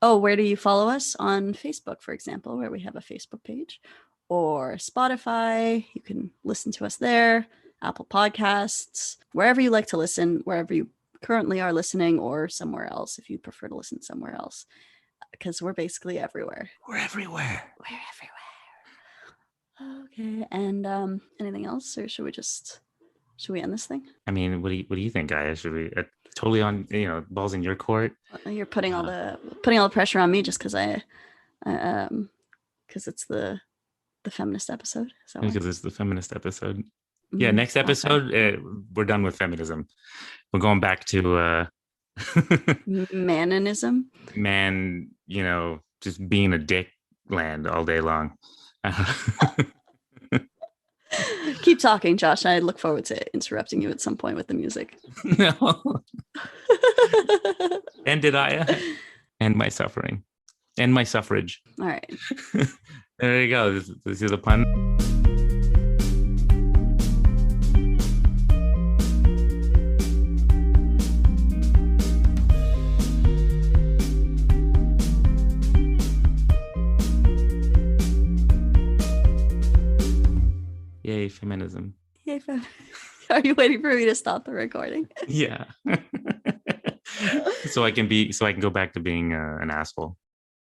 Oh, where do you follow us? On Facebook, for example, where we have a Facebook page, or Spotify. You can listen to us there, Apple Podcasts, wherever you like to listen, wherever you currently are listening, or somewhere else if you prefer to listen somewhere else, because we're basically everywhere. We're everywhere. We're everywhere. Okay. And anything else, or should we end this thing? I mean, what do you think, guys? Should we totally on balls in your court? You're putting all the pressure on me just because because it's the feminist episode. So Because it's the feminist episode. Yeah, mm-hmm. next Okay. episode we're done with feminism. We're going back to Manonism. man, just being a dick land all day long. Keep talking, Josh. I look forward to interrupting you at some point with the music. No. And did I end my suffering? End my suffrage. All right. There you go. This is a pun. Yay, feminism. Yay, are you waiting for me to stop the recording? Yeah. So I can go back to being an asshole.